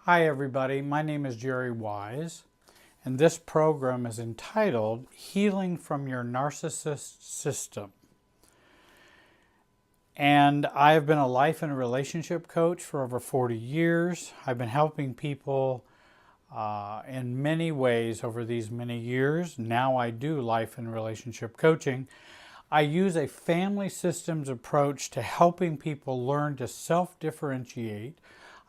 Hi everybody, my name is Jerry Wise, and this program is entitled Healing from Your Narcissist System. And I've been a life and relationship coach for over 40 years. I've been helping people in many ways over these many years. Now I do life and relationship coaching. I use a family systems approach to helping people learn to self-differentiate.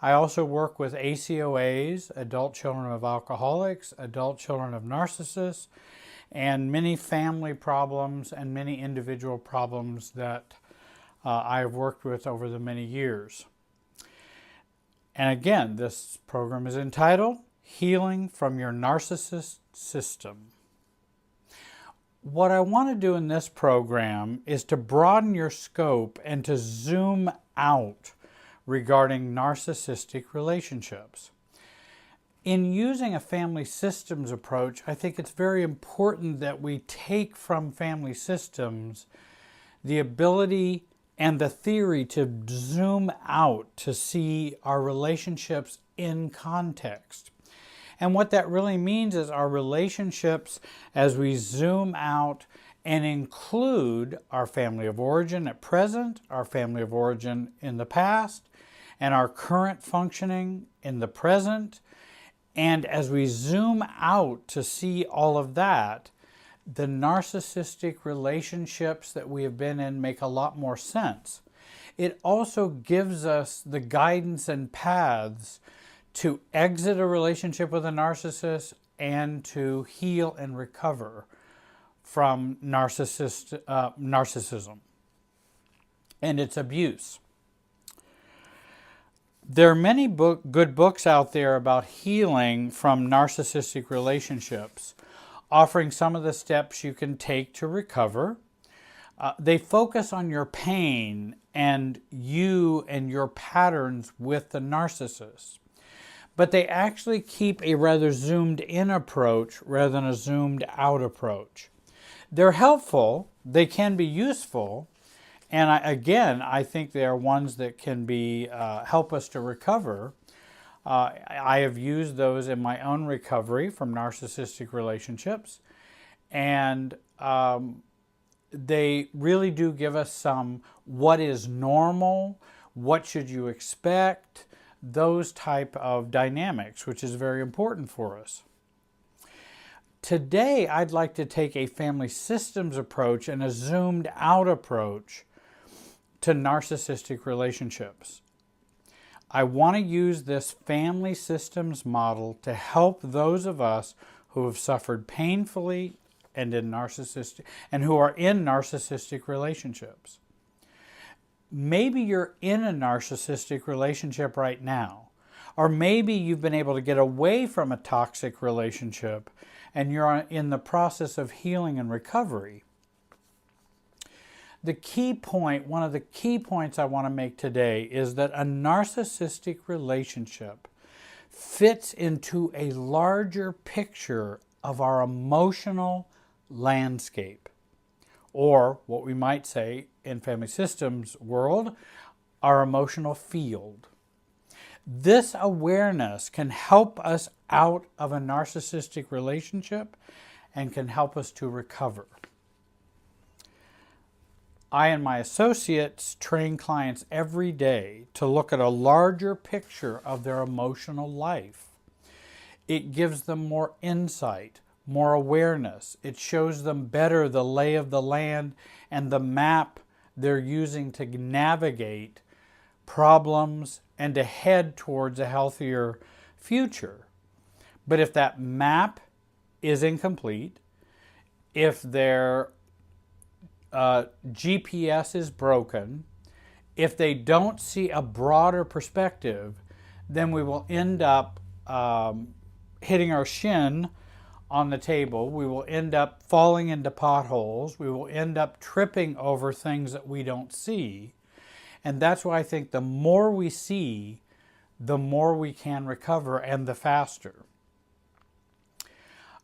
I also work with ACOAs, adult children of alcoholics, adult children of narcissists, and many family problems and many individual problems that I've worked with over the many years. And again, this program is entitled Healing from Your Narcissist System. What I want to do in this program is to broaden your scope and to zoom out regarding narcissistic relationships. In using a family systems approach, I think it's very important that we take from family systems the ability and the theory to zoom out to see our relationships in context. And what that really means is our relationships, as we zoom out and include our family of origin at present, our family of origin in the past, and our current functioning in the present. And as we zoom out to see all of that, the narcissistic relationships that we have been in make a lot more sense. It also gives us the guidance and paths to exit a relationship with a narcissist and to heal and recover from narcissism and its abuse. There are many good books out there about healing from narcissistic relationships, offering some of the steps you can take to recover. They focus on your pain and you and your patterns with the narcissist. But they actually keep a rather zoomed in approach rather than a zoomed out approach. They're helpful, they can be useful, and I think they are ones that can be help us to recover. I have used those in my own recovery from narcissistic relationships, and they really do give us some what is normal, what should you expect, those type of dynamics, which is very important for us. Today, I'd like to take a family systems approach and a zoomed out approach to narcissistic relationships. I want to use this family systems model to help those of us who have suffered painfully and who are in narcissistic relationships. Maybe you're in a narcissistic relationship right now, or maybe you've been able to get away from a toxic relationship and you're in the process of healing and recovery. The key point, one of the key points I want to make today is that a narcissistic relationship fits into a larger picture of our emotional landscape, or what we might say in family systems world, our emotional field. This awareness can help us out of a narcissistic relationship and can help us to recover. I and my associates train clients every day to look at a larger picture of their emotional life. It gives them more insight, more awareness. It shows them better the lay of the land and the map they're using to navigate problems and to head towards a healthier future. But if that map is incomplete, if their GPS is broken, if they don't see a broader perspective, then we will end up hitting our shin on the table. We will end up falling into potholes. We will end up tripping over things that we don't see. And that's why I think the more we see, the more we can recover and the faster.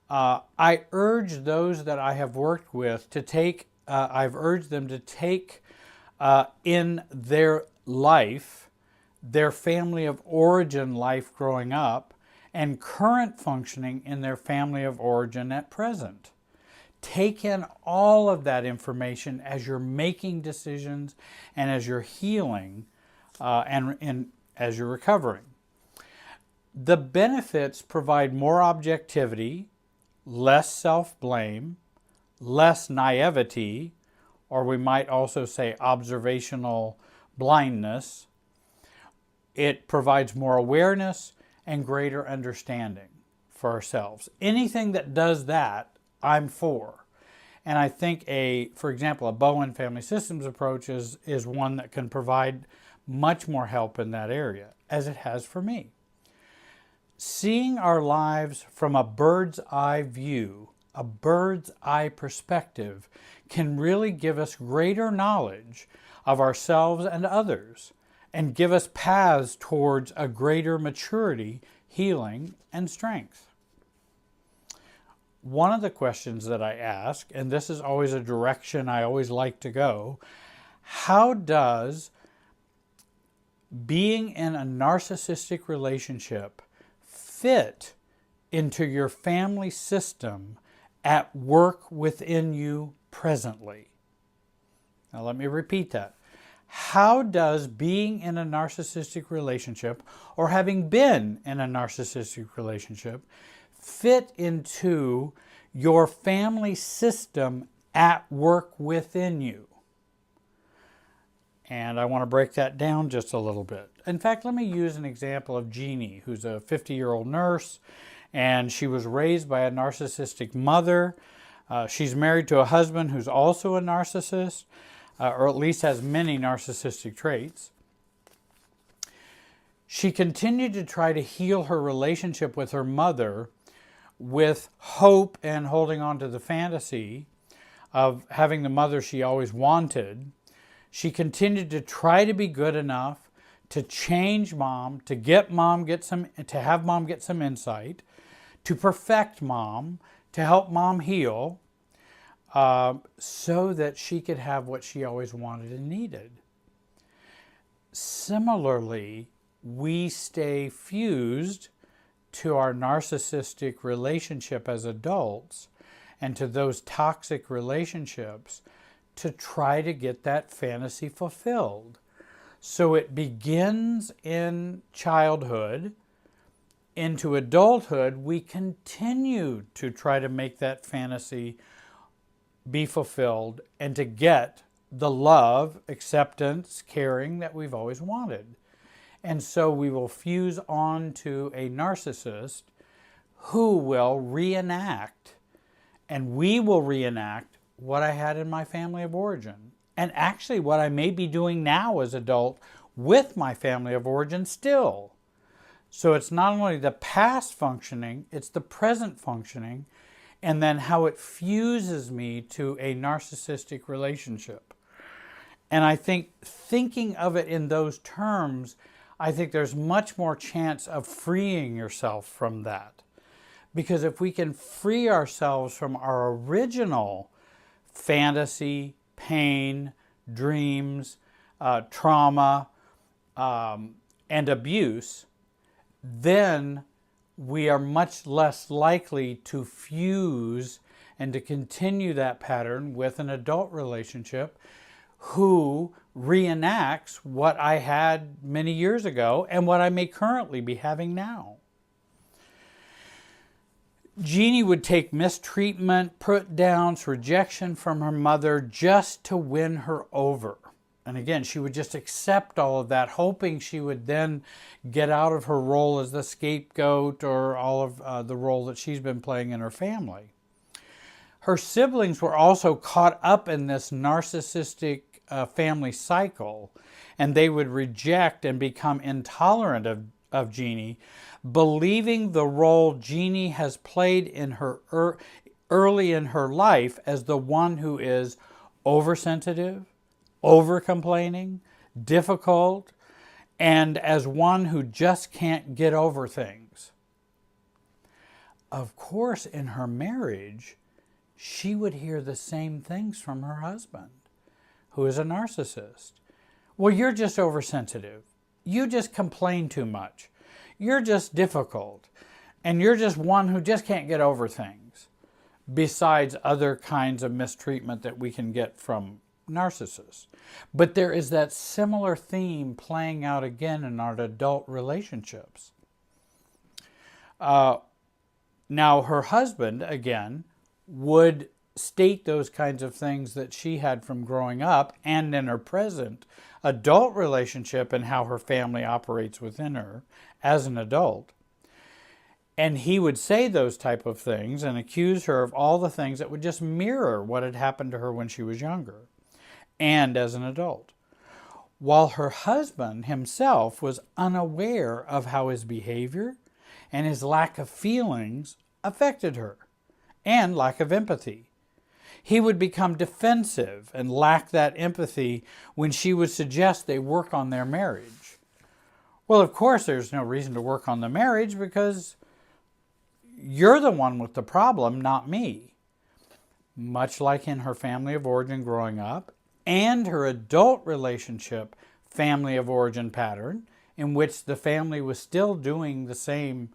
I urge those that I have worked with to take I've urged them to take in their life their family of origin life growing up, and current functioning in their family of origin at present. Take in all of that information as you're making decisions and as you're healing and as you're recovering. The benefits provide more objectivity, less self-blame, less naivety, or we might also say observational blindness. It provides more awareness and greater understanding for ourselves. Anything that does that, I'm for. And I think for example, a Bowen Family Systems approach is one that can provide much more help in that area, as it has for me. Seeing our lives from a bird's eye view, a bird's eye perspective, can really give us greater knowledge of ourselves and others, and give us paths towards a greater maturity, healing, and strength. One of the questions that I ask, and this is always a direction I always like to go, how does being in a narcissistic relationship fit into your family system at work within you presently? Now let me repeat that. How does being in a narcissistic relationship, or having been in a narcissistic relationship, fit into your family system at work within you? And I want to break that down just a little bit. In fact, let me use an example of Jeannie, who's a 50-year-old nurse, and she was raised by a narcissistic mother. She's married to a husband who's also a narcissist, or at least has many narcissistic traits. She continued to try to heal her relationship with her mother with hope and holding on to the fantasy of having the mother she always wanted. She continued to try to be good enough to change mom, to have mom get some insight, to perfect mom, to help mom heal, so that she could have what she always wanted and needed. Similarly, we stay fused to our narcissistic relationship as adults and to those toxic relationships to try to get that fantasy fulfilled. So it begins in childhood. Into adulthood, we continue to try to make that fantasy be fulfilled and to get the love, acceptance, caring that we've always wanted. And so we will fuse on to a narcissist who will reenact, and we will reenact what I had in my family of origin. And actually what I may be doing now as adult with my family of origin still. So it's not only the past functioning, it's the present functioning, and then how it fuses me to a narcissistic relationship. And I think thinking of it in those terms, I think there's much more chance of freeing yourself from that. Because if we can free ourselves from our original fantasy, pain, dreams, trauma, and abuse, then we are much less likely to fuse and to continue that pattern with an adult relationship who reenacts what I had many years ago and what I may currently be having now. Jeannie would take mistreatment, put downs, rejection from her mother just to win her over. And again, she would just accept all of that, hoping she would then get out of her role as the scapegoat or all of the role that she's been playing in her family. Her siblings were also caught up in this narcissistic family cycle, and they would reject and become intolerant of Jeannie, believing the role Jeannie has played in her early in her life as the one who is oversensitive, over-complaining, difficult, and as one who just can't get over things. Of course, in her marriage, she would hear the same things from her husband, who is a narcissist. Well, you're just oversensitive. You just complain too much. You're just difficult. And you're just one who just can't get over things. Besides other kinds of mistreatment that we can get from narcissists. But there is that similar theme playing out again in our adult relationships. Now, her husband, again, would state those kinds of things that she had from growing up and in her present adult relationship and how her family operates within her as an adult. And he would say those type of things and accuse her of all the things that would just mirror what had happened to her when she was younger and as an adult. While her husband himself was unaware of how his behavior and his lack of feelings affected her and lack of empathy. He would become defensive and lack that empathy when she would suggest they work on their marriage. Well, of course, there's no reason to work on the marriage because you're the one with the problem, not me. Much like in her family of origin growing up and her adult relationship family of origin pattern, in which the family was still doing the same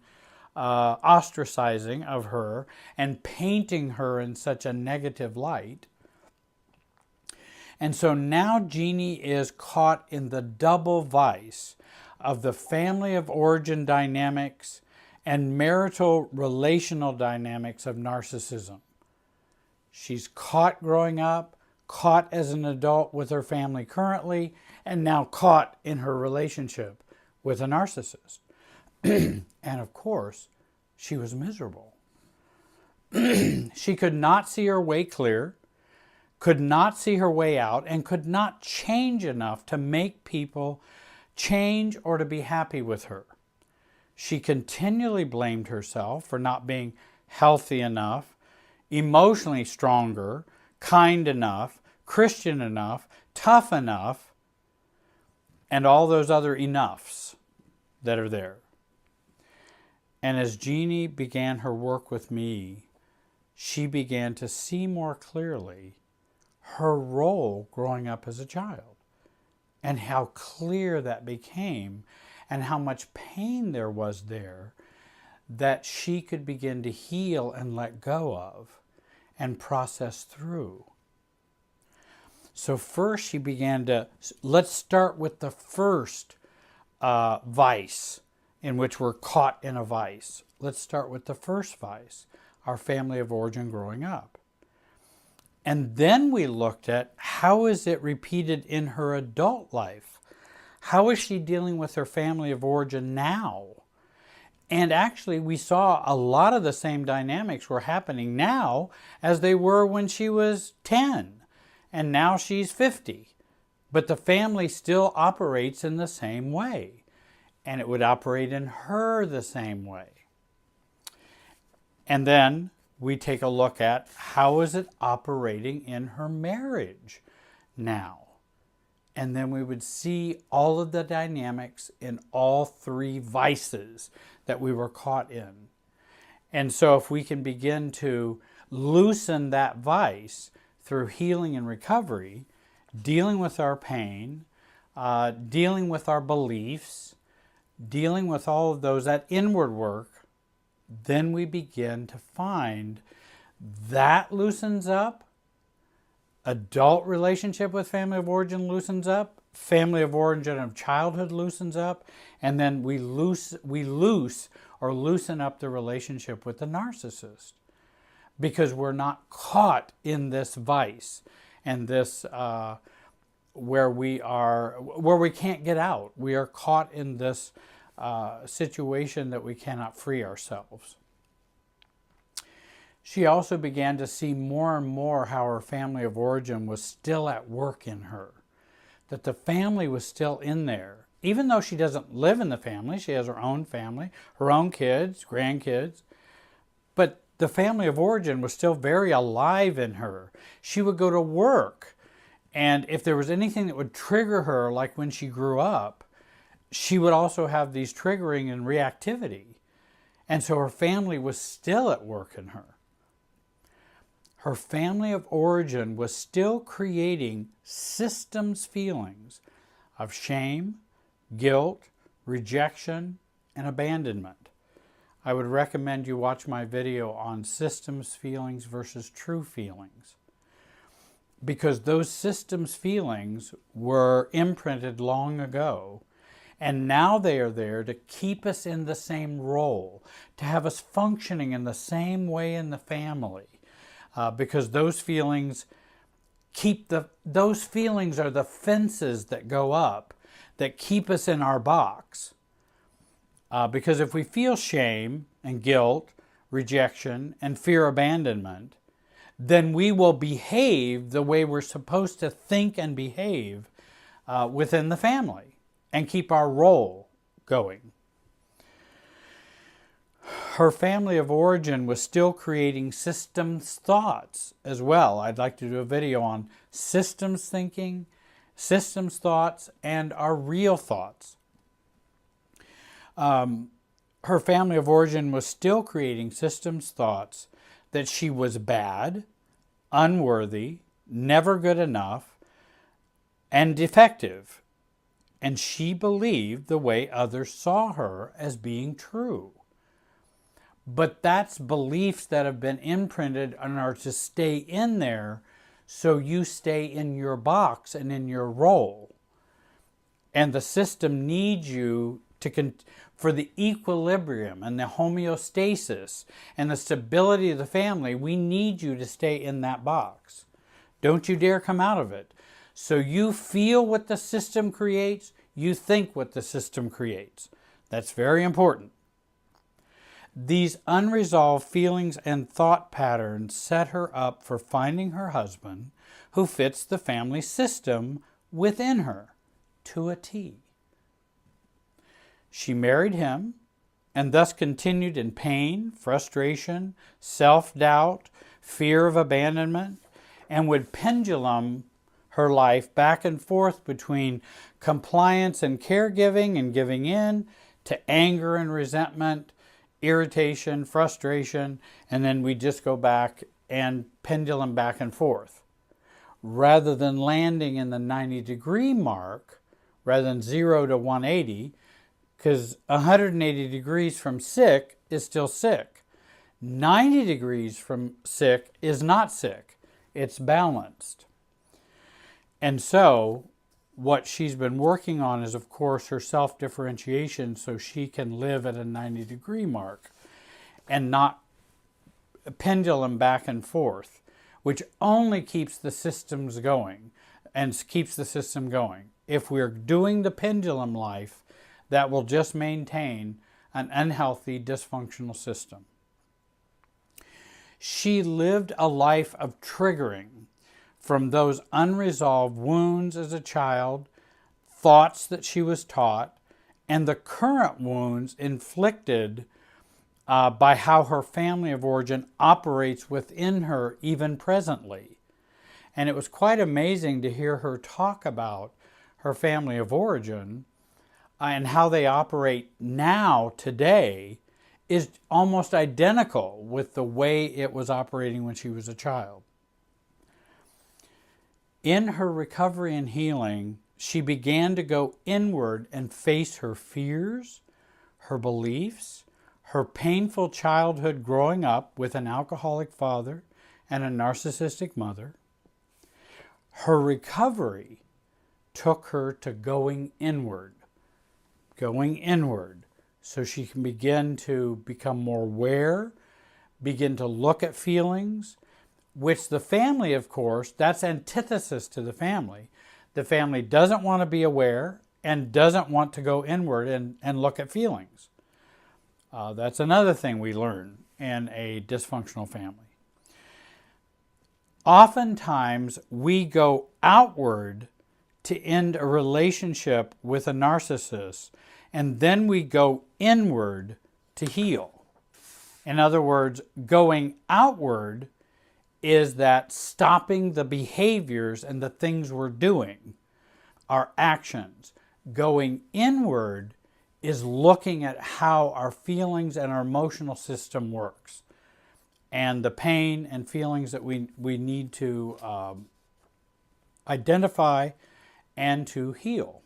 ostracizing of her and painting her in such a negative light. And so now Jeannie is caught in the double vice of the family of origin dynamics and marital relational dynamics of narcissism. She's caught growing up, caught as an adult with her family currently, and now caught in her relationship with a narcissist. And of course, she was miserable. She could not see her way clear, could not see her way out, and could not change enough to make people change or to be happy with her. She continually blamed herself for not being healthy enough, emotionally stronger, kind enough, Christian enough, tough enough, and all those other enoughs that are there. And as Jeannie began her work with me, she began to see more clearly her role growing up as a child and how clear that became and how much pain there was there that she could begin to heal and let go of and process through. So first she began to, let's start with the first vice in which we're caught in a vice. Let's start with the first vice, our family of origin growing up. And then we looked at how is it repeated in her adult life? How is she dealing with her family of origin now? And actually we saw a lot of the same dynamics were happening now as they were when she was 10 and now she's 50. But the family still operates in the same way. And it would operate in her the same way. And then we take a look at how is it operating in her marriage now. And then we would see all of the dynamics in all three vices that we were caught in. And so if we can begin to loosen that vice through healing and recovery, dealing with our pain, dealing with our beliefs, dealing with all of those, that inward work, then we begin to find that loosens up, adult relationship with family of origin loosens up, family of origin of childhood loosens up, and then we loosen up the relationship with the narcissist because we're not caught in this vice and this where we can't get out. We are caught in this situation that we cannot free ourselves. She also began to see more and more how her family of origin was still at work in her, that the family was still in there. Even though she doesn't live in the family, she has her own family, her own kids, grandkids, but the family of origin was still very alive in her. She would go to work, and if there was anything that would trigger her, like when she grew up, she would also have these triggering and reactivity. And so her family was still at work in her. Her family of origin was still creating systems feelings of shame, guilt, rejection, and abandonment. I would recommend you watch my video on systems feelings versus true feelings, because those systems feelings were imprinted long ago, and now they are there to keep us in the same role, to have us functioning in the same way in the family, because those feelings those feelings are the fences that go up that keep us in our box. Because if we feel shame and guilt, rejection, and fear abandonment, then we will behave the way we're supposed to think and behave within the family and keep our role going. Her family of origin was still creating systems thoughts as well. I'd like to do a video on systems thinking, systems thoughts, and our real thoughts. Her family of origin was still creating systems thoughts that she was bad, unworthy, never good enough, and defective. And she believed the way others saw her as being true. But that's beliefs that have been imprinted and are to stay in there, so you stay in your box and in your role. And the system needs you for the equilibrium and the homeostasis and the stability of the family. We need you to stay in that box. Don't you dare come out of it. So you feel what the system creates, you think what the system creates. That's very important. These unresolved feelings and thought patterns set her up for finding her husband who fits the family system within her to a T. She married him and thus continued in pain, frustration, self-doubt, fear of abandonment, and would pendulum her life back and forth between compliance and caregiving and giving in to anger and resentment, irritation, frustration, and then we just go back and pendulum back and forth. Rather than landing in the 90-degree mark, rather than 0 to 180, because 180 degrees from sick is still sick. 90 degrees from sick is not sick. It's balanced. And so what she's been working on is, of course, her self-differentiation, so she can live at a 90-degree mark and not pendulum back and forth, which only keeps the systems going and keeps the system going. If we're doing the pendulum life, that will just maintain an unhealthy, dysfunctional system. She lived a life of triggering from those unresolved wounds as a child, thoughts that she was taught, and the current wounds inflicted by how her family of origin operates within her even presently. And it was quite amazing to hear her talk about her family of origin and how they operate now, today, is almost identical with the way it was operating when she was a child. In her recovery and healing, she began to go inward and face her fears, her beliefs, her painful childhood growing up with an alcoholic father and a narcissistic mother. Her recovery took her to going inward, so she can begin to become more aware, begin to look at feelings, which the family, of course, that's antithesis to the family. The family doesn't want to be aware and doesn't want to go inward and look at feelings. That's another thing we learn in a dysfunctional family. Oftentimes, we go outward to end a relationship with a narcissist, and then we go inward to heal. In other words, going outward is that stopping the behaviors and the things we're doing, our actions. Going inward is looking at how our feelings and our emotional system works, and the pain and feelings that we need to identify and to heal.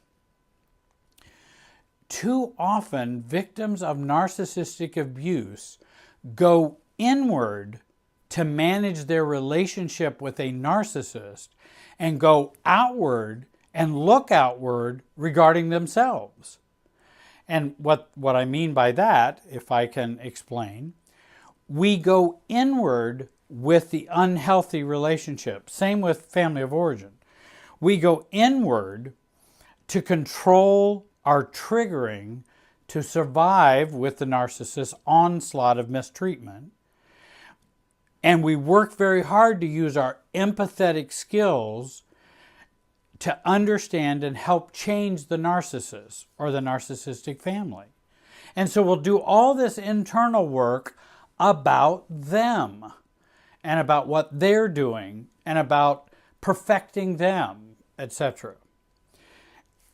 Too often, victims of narcissistic abuse go inward to manage their relationship with a narcissist and go outward and look outward regarding themselves. And what I mean by that, if I can explain, we go inward with the unhealthy relationship. Same with family of origin. We go inward to control our triggering to survive with the narcissist's onslaught of mistreatment. And we work very hard to use our empathetic skills to understand and help change the narcissist or the narcissistic family. And so we'll do all this internal work about them and about what they're doing and about perfecting them, etc.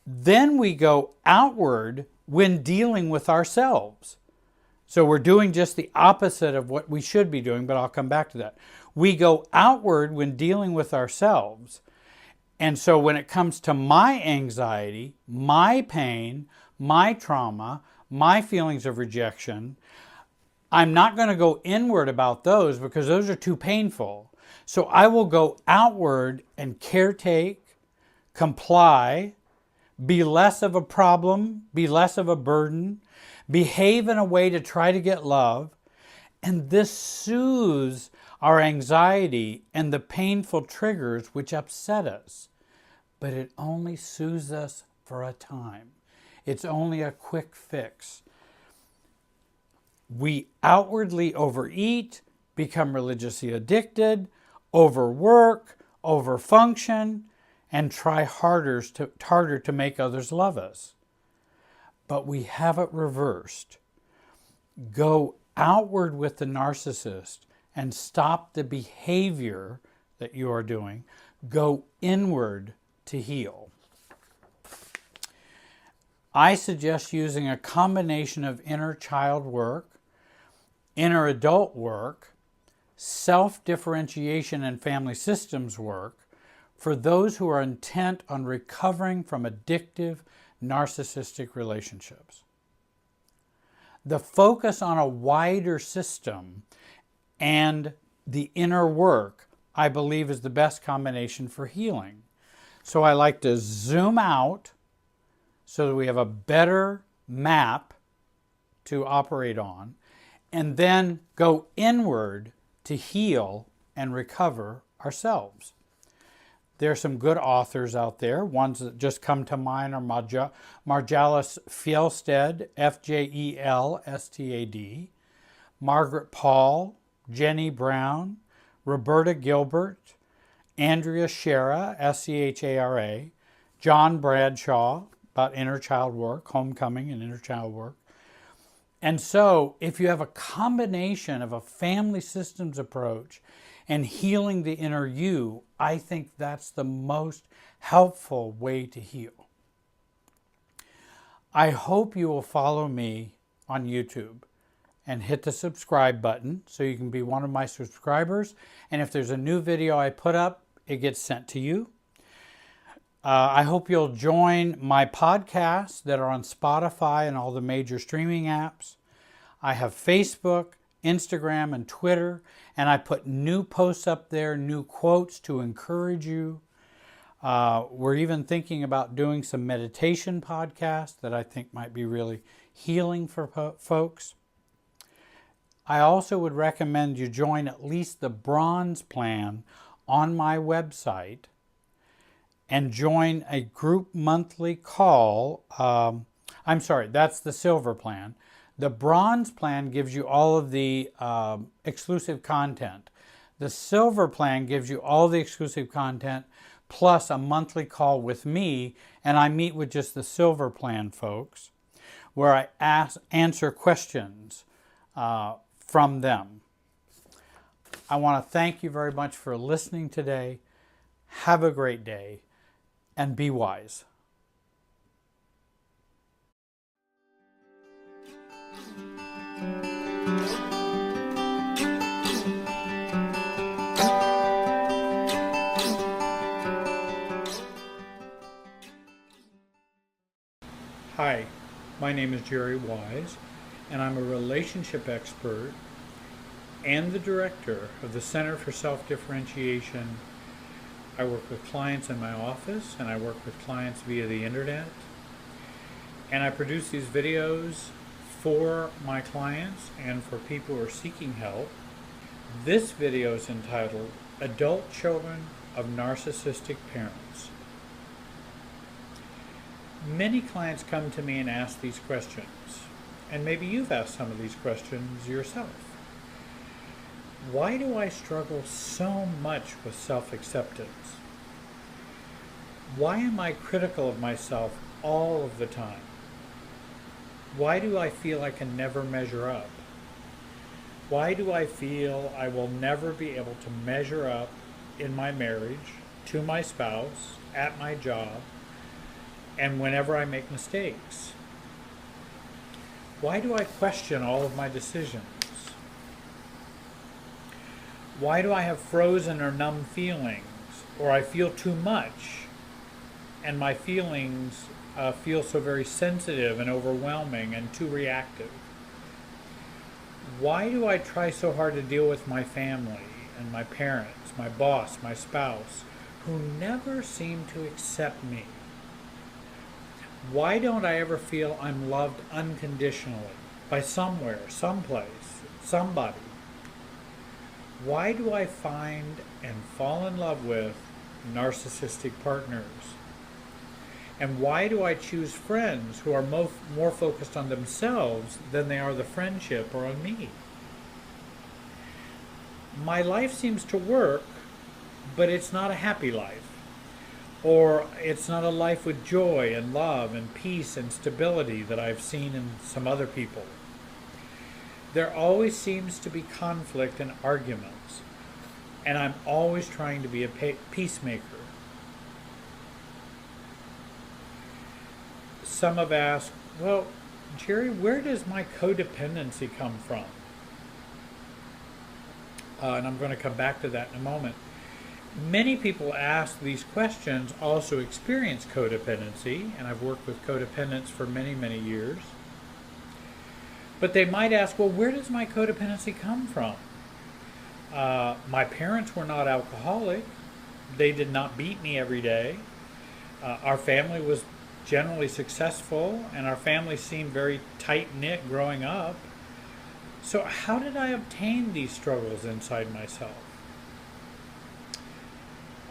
Then we go outward when dealing with ourselves. So we're doing just the opposite of what we should be doing, but I'll come back to that. We go outward when dealing with ourselves. And so when it comes to my anxiety, my pain, my trauma, my feelings of rejection, I'm not going to go inward about those because those are too painful. So I will go outward and caretake, comply, be less of a problem, be less of a burden, behave in a way to try to get love. And this soothes our anxiety and the painful triggers which upset us. But it only soothes us for a time. It's only a quick fix. We outwardly overeat, become religiously addicted, overwork, overfunction, and try harder to make others love us. But we have it reversed. Go outward with the narcissist and stop the behavior that you are doing. Go inward to heal. I suggest using a combination of inner child work, inner adult work, self-differentiation and family systems work for those who are intent on recovering from addictive narcissistic relationships. The focus on a wider system and the inner work, I believe, is the best combination for healing. So I like to zoom out so that we have a better map to operate on, and then go inward to heal and recover ourselves. There are some good authors out there. Ones that just come to mind are Marjalis Fjellstad, F-J-E-L-S-T-A-D, Margaret Paul, Jenny Brown, Roberta Gilbert, Andrea Schara, S-C-H-A-R-A, John Bradshaw, about inner child work, homecoming and inner child work. And so if you have a combination of a family systems approach and healing the inner you, I think that's the most helpful way to heal. I hope you will follow me on YouTube and hit the subscribe button so you can be one of my subscribers. And if there's a new video I put up, it gets sent to you. I hope you'll join my podcasts that are on Spotify and all the major streaming apps. I have Facebook, Instagram, and Twitter, and I put new posts up there, new quotes to encourage you. We're even thinking about doing some meditation podcasts that I think might be really healing for folks. I also would recommend you join at least the bronze plan on my website and join a group monthly call. That's the silver plan. The bronze plan gives you all of the exclusive content. The silver plan gives you all the exclusive content plus a monthly call with me, and I meet with just the silver plan folks where I answer questions from them. I want to thank you very much for listening today. Have a great day and be wise. Hi, My name is Jerry Wise, and I'm a relationship expert and the director of the Center for Self-Differentiation. I work with clients in my office, and I work with clients via the internet. And I produce these videos for my clients and for people who are seeking help. This video is entitled, Adult Children of Narcissistic Parents. Many clients come to me and ask these questions, and maybe you've asked some of these questions yourself. Why do I struggle so much with self-acceptance? Why am I critical of myself all of the time? Why do I feel I can never measure up? Why do I feel I will never be able to measure up in my marriage, to my spouse, at my job, and whenever I make mistakes? Why do I question all of my decisions? Why do I have frozen or numb feelings, or I feel too much, and my feelings feel so very sensitive and overwhelming and too reactive? Why do I try so hard to deal with my family and my parents, my boss, my spouse, who never seem to accept me? Why don't I ever feel I'm loved unconditionally by somewhere, someplace, somebody? Why do I find and fall in love with narcissistic partners? And why do I choose friends who are more focused on themselves than they are the friendship or on me? My life seems to work, but it's not a happy life. Or it's not a life with joy and love and peace and stability that I've seen in some other people. There always seems to be conflict and arguments, and I'm always trying to be a peacemaker. Some have asked, well, Jerry, where does my codependency come from? And I'm going to come back to that in a moment. Many people ask these questions also experience codependency, and I've worked with codependents for many, many years. But they might ask, well, where does my codependency come from? My parents were not alcoholic. They did not beat me every day. Our family was generally successful, and our family seemed very tight-knit growing up. So how did I obtain these struggles inside myself?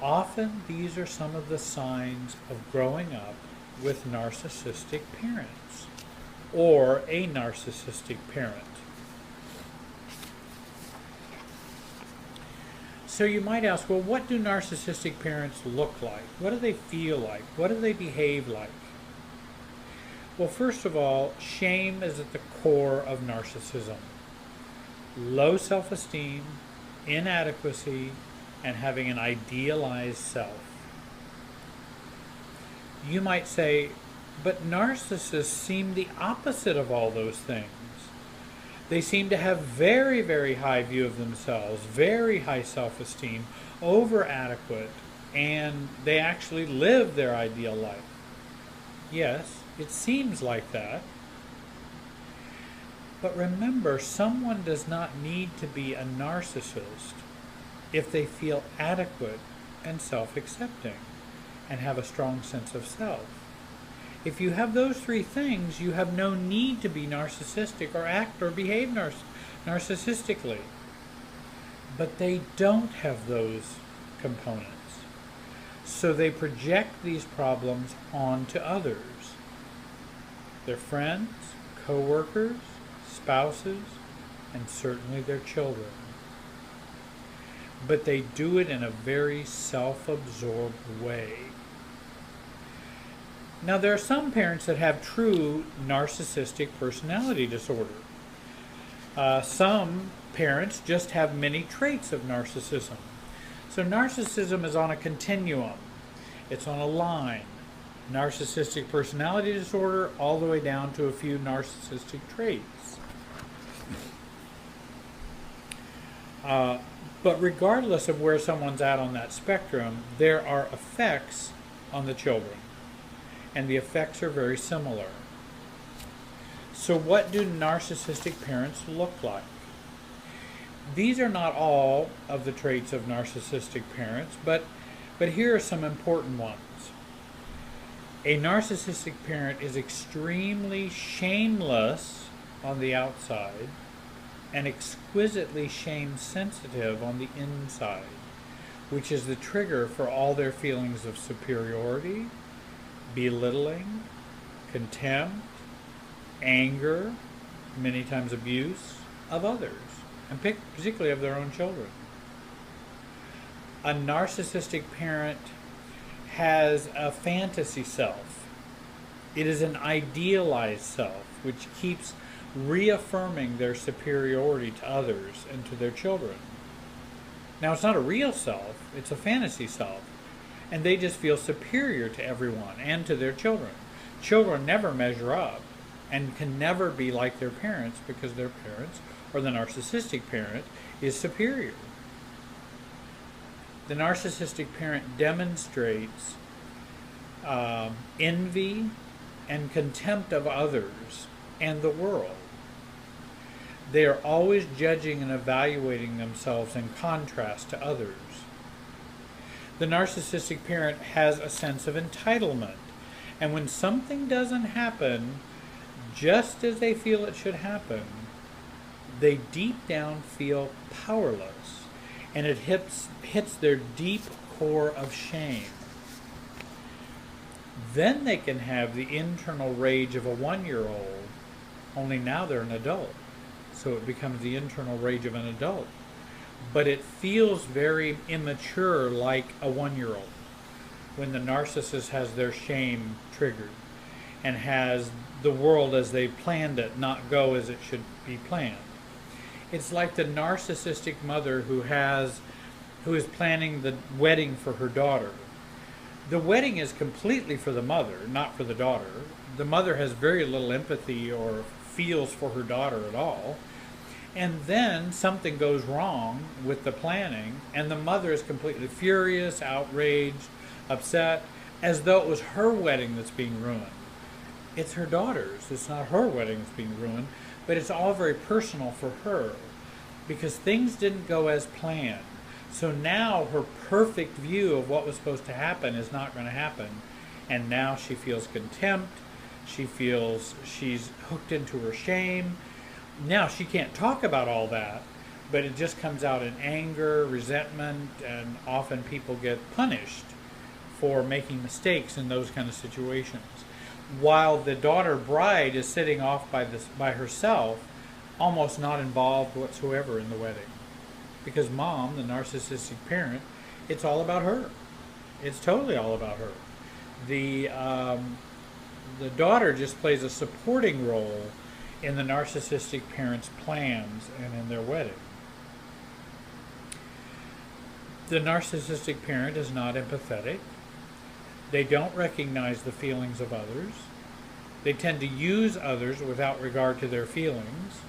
Often these are some of the signs of growing up with narcissistic parents or a narcissistic parent. So you might ask, well, what do narcissistic parents look like? What do they feel like? What do they behave like? Well, first of all, shame is at the core of narcissism. Low self-esteem, inadequacy, and having an idealized self. You might say, but narcissists seem the opposite of all those things. They seem to have very, very high view of themselves, very high self-esteem, over-adequate, and they actually live their ideal life. Yes, it seems like that. But remember, someone does not need to be a narcissist if they feel adequate and self-accepting and have a strong sense of self. If you have those three things, you have no need to be narcissistic or act or behave narcissistically. But they don't have those components. So they project these problems onto others. Their friends, co-workers, spouses, and certainly their children. But they do it in a very self-absorbed way. Now, there are some parents that have true narcissistic personality disorder. Some parents just have many traits of narcissism. So narcissism is on a continuum. It's on a line. Narcissistic personality disorder all the way down to a few narcissistic traits. But regardless of where someone's at on that spectrum, there are effects on the children. And the effects are very similar. So what do narcissistic parents look like? These are not all of the traits of narcissistic parents, but here are some important ones. A narcissistic parent is extremely shameless on the outside and exquisitely shame-sensitive on the inside, which is the trigger for all their feelings of superiority, belittling, contempt, anger, many times abuse of others, and particularly of their own children. A narcissistic parent has a fantasy self. It is an idealized self, which keeps reaffirming their superiority to others and to their children. Now, it's not a real self, it's a fantasy self, and they just feel superior to everyone and to their children. Children never measure up and can never be like their parents because their parents, or the narcissistic parent, is superior. The narcissistic parent demonstrates envy and contempt of others and the world. They are always judging and evaluating themselves in contrast to others. The narcissistic parent has a sense of entitlement, and when something doesn't happen just as they feel it should happen, they deep down feel powerless, and it hits their deep core of shame. Then they can have the internal rage of a 1-year-old, only now they're an adult. So it becomes the internal rage of an adult. But it feels very immature, like a 1-year-old, when the narcissist has their shame triggered and has the world as they planned it not go as it should be planned. It's like the narcissistic mother who is planning the wedding for her daughter. The wedding is completely for the mother, not for the daughter. The mother has very little empathy or feels for her daughter at all. And then something goes wrong with the planning, and the mother is completely furious, outraged, upset, as though it was her wedding that's being ruined. It's her daughter's. It's not her wedding that's being ruined, but it's all very personal for her because things didn't go as planned. So now her perfect view of what was supposed to happen is not going to happen, and now she feels contempt. She feels she's hooked into her shame. Now she can't talk about all that, but it just comes out in anger, resentment, and often people get punished for making mistakes in those kind of situations. While the daughter bride is sitting off by herself, almost not involved whatsoever in the wedding. Because mom, the narcissistic parent, it's all about her. It's totally all about her. The daughter just plays a supporting role in the narcissistic parent's plans and in their wedding. The narcissistic parent is not empathetic. They don't recognize the feelings of others. They tend to use others without regard to their feelings.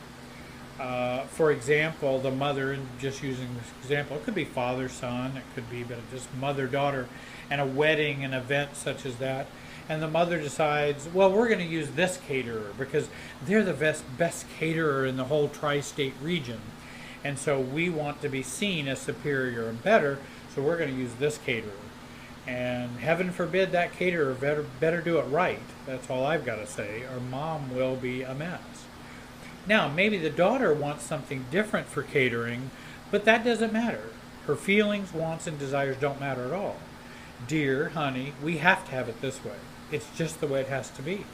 For example, the mother, and just using this example, it could be father, son, it could be just mother, daughter, and a wedding, an event such as that. And the mother decides, well, we're going to use this caterer because they're the best caterer in the whole tri-state region. And so we want to be seen as superior and better, so we're going to use this caterer. And heaven forbid that caterer better do it right. That's all I've got to say, or mom will be a mess. Now, maybe the daughter wants something different for catering, but that doesn't matter. Her feelings, wants, and desires don't matter at all. Dear, honey, we have to have it this way. It's just the way it has to be.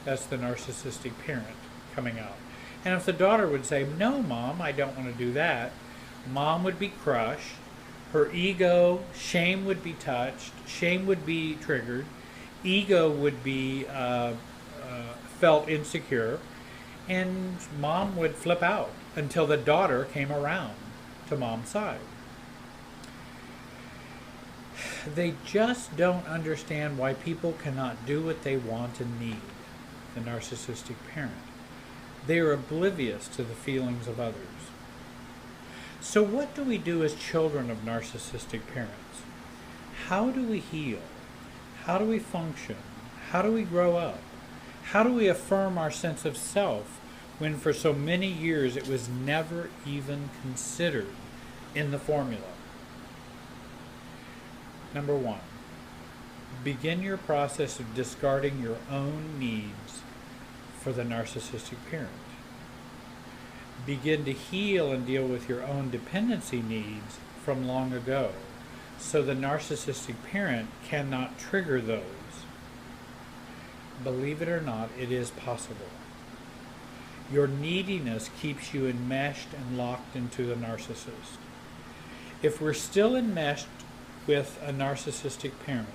That's the narcissistic parent coming out. And if the daughter would say, no, mom, I don't want to do that, mom would be crushed. Her ego, shame would be touched. Shame would be triggered. Ego would be felt insecure. And mom would flip out until the daughter came around to mom's side. They just don't understand why people cannot do what they want and need, the narcissistic parent. They are oblivious to the feelings of others. So what do we do as children of narcissistic parents? How do we heal? How do we function? How do we grow up? How do we affirm our sense of self when for so many years it was never even considered in the formula? Number one, begin your process of discarding your own needs for the narcissistic parent. Begin to heal and deal with your own dependency needs from long ago, so the narcissistic parent cannot trigger those. Believe it or not, it is possible. Your neediness keeps you enmeshed and locked into the narcissist. If we're still enmeshed with a narcissistic parent,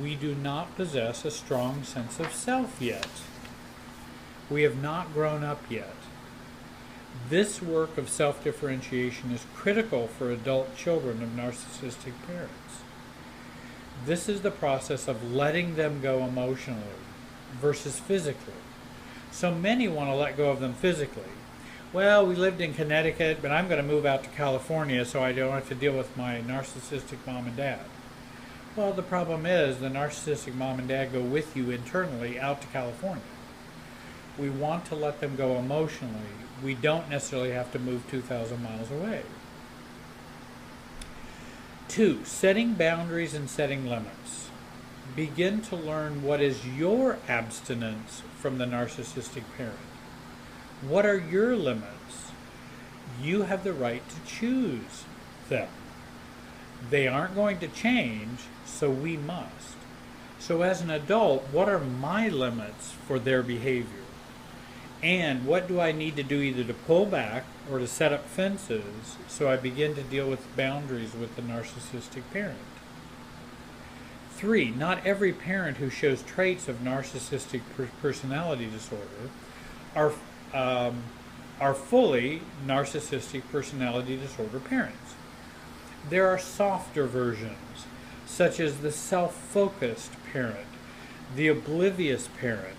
we do not possess a strong sense of self yet. We have not grown up yet. This work of self-differentiation is critical for adult children of narcissistic parents. This is the process of letting them go emotionally versus physically. So many want to let go of them physically. Well, we lived in Connecticut, but I'm going to move out to California so I don't have to deal with my narcissistic mom and dad. Well, the problem is the narcissistic mom and dad go with you internally out to California. We want to let them go emotionally. We don't necessarily have to move 2,000 miles away. 2, setting boundaries and setting limits. Begin to learn what is your abstinence from the narcissistic parent. What are your limits? You have the right to choose them. They aren't going to change, so we must. So as an adult, what are my limits for their behavior? And what do I need to do either to pull back or to set up fences so I begin to deal with boundaries with the narcissistic parent? 3, not every parent who shows traits of narcissistic personality disorder are fully narcissistic personality disorder parents. There are softer versions, such as the self-focused parent, the oblivious parent,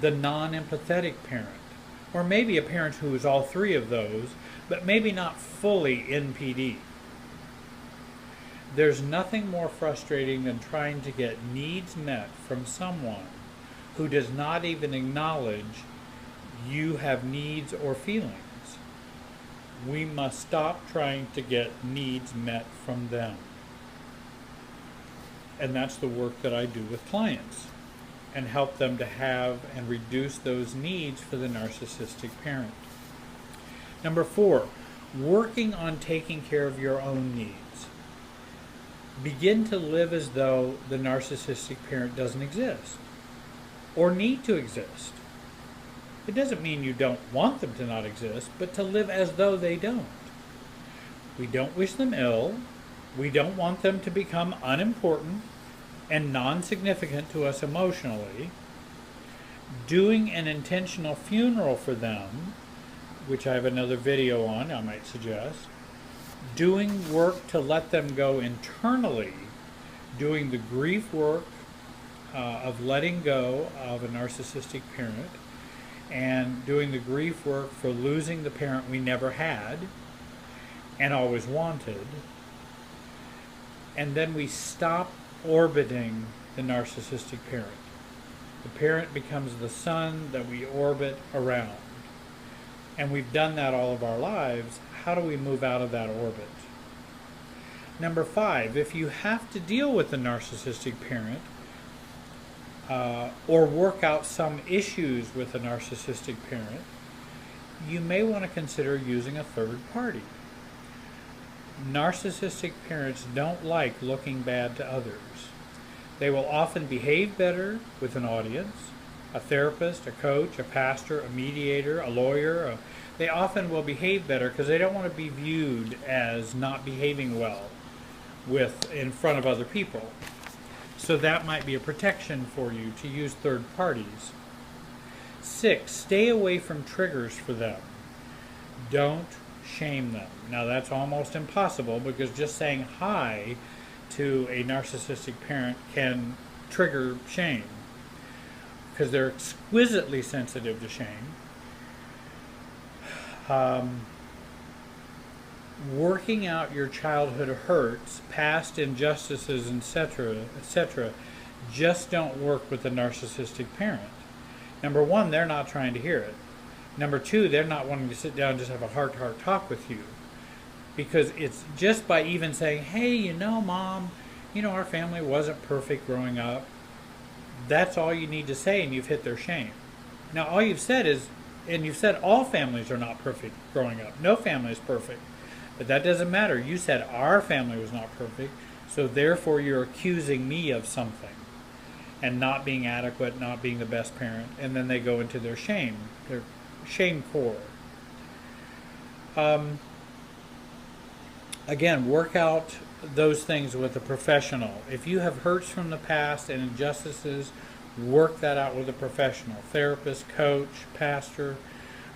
the non-empathetic parent, or maybe a parent who is all three of those, but maybe not fully NPD. There's nothing more frustrating than trying to get needs met from someone who does not even acknowledge you have needs or feelings. We must stop trying to get needs met from them. And that's the work that I do with clients, and help them to have and reduce those needs for the narcissistic parent. Number 4, working on taking care of your own needs. Begin to live as though the narcissistic parent doesn't exist or need to exist. It doesn't mean you don't want them to not exist, but to live as though they don't. We don't wish them ill. We don't want them to become unimportant and non-significant to us emotionally. Doing an intentional funeral for them, which I have another video on, I might suggest. Doing work to let them go internally, doing the grief work of letting go of a narcissistic parent, and doing the grief work for losing the parent we never had and always wanted. And then we stop orbiting the narcissistic parent. The parent becomes the sun that we orbit around. And we've done that all of our lives. How do we move out of that orbit? Number 5, if you have to deal with the narcissistic parent or work out some issues with a narcissistic parent, you may want to consider using a third party. Narcissistic parents don't like looking bad to others. They will often behave better with an audience, a therapist, a coach, a pastor, a mediator, a lawyer. They often will behave better because they don't want to be viewed as not behaving well in front of other people. So that might be a protection for you to use third parties. 6, stay away from triggers for them. Don't shame them. Now that's almost impossible because just saying hi to a narcissistic parent can trigger shame because they're exquisitely sensitive to shame. Working out your childhood hurts, past injustices, etc., just don't work with the narcissistic parent. Number one, they're not trying to hear it. Number two, they're not wanting to sit down and just have a heart-to-heart talk with you. Because it's just by even saying, hey, Mom, our family wasn't perfect growing up. That's all you need to say, and you've hit their shame. Now, all you've said is, and you've said all families are not perfect growing up. No family is perfect. But that doesn't matter. You said our family was not perfect, so therefore you're accusing me of something and not being adequate, not being the best parent, and then they go into their shame core. Again, work out those things with a professional. If you have hurts from the past and injustices, work that out with a professional, therapist, coach, pastor.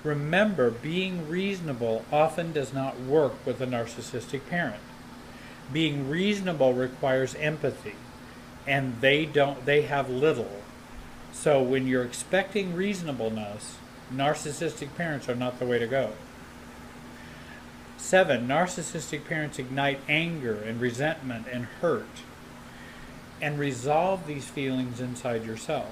Remember, being reasonable often does not work with a narcissistic parent. Being reasonable requires empathy, and they have little. So when you're expecting reasonableness, narcissistic parents are not the way to go. 7, narcissistic parents ignite anger and resentment and hurt, and resolve these feelings inside yourself.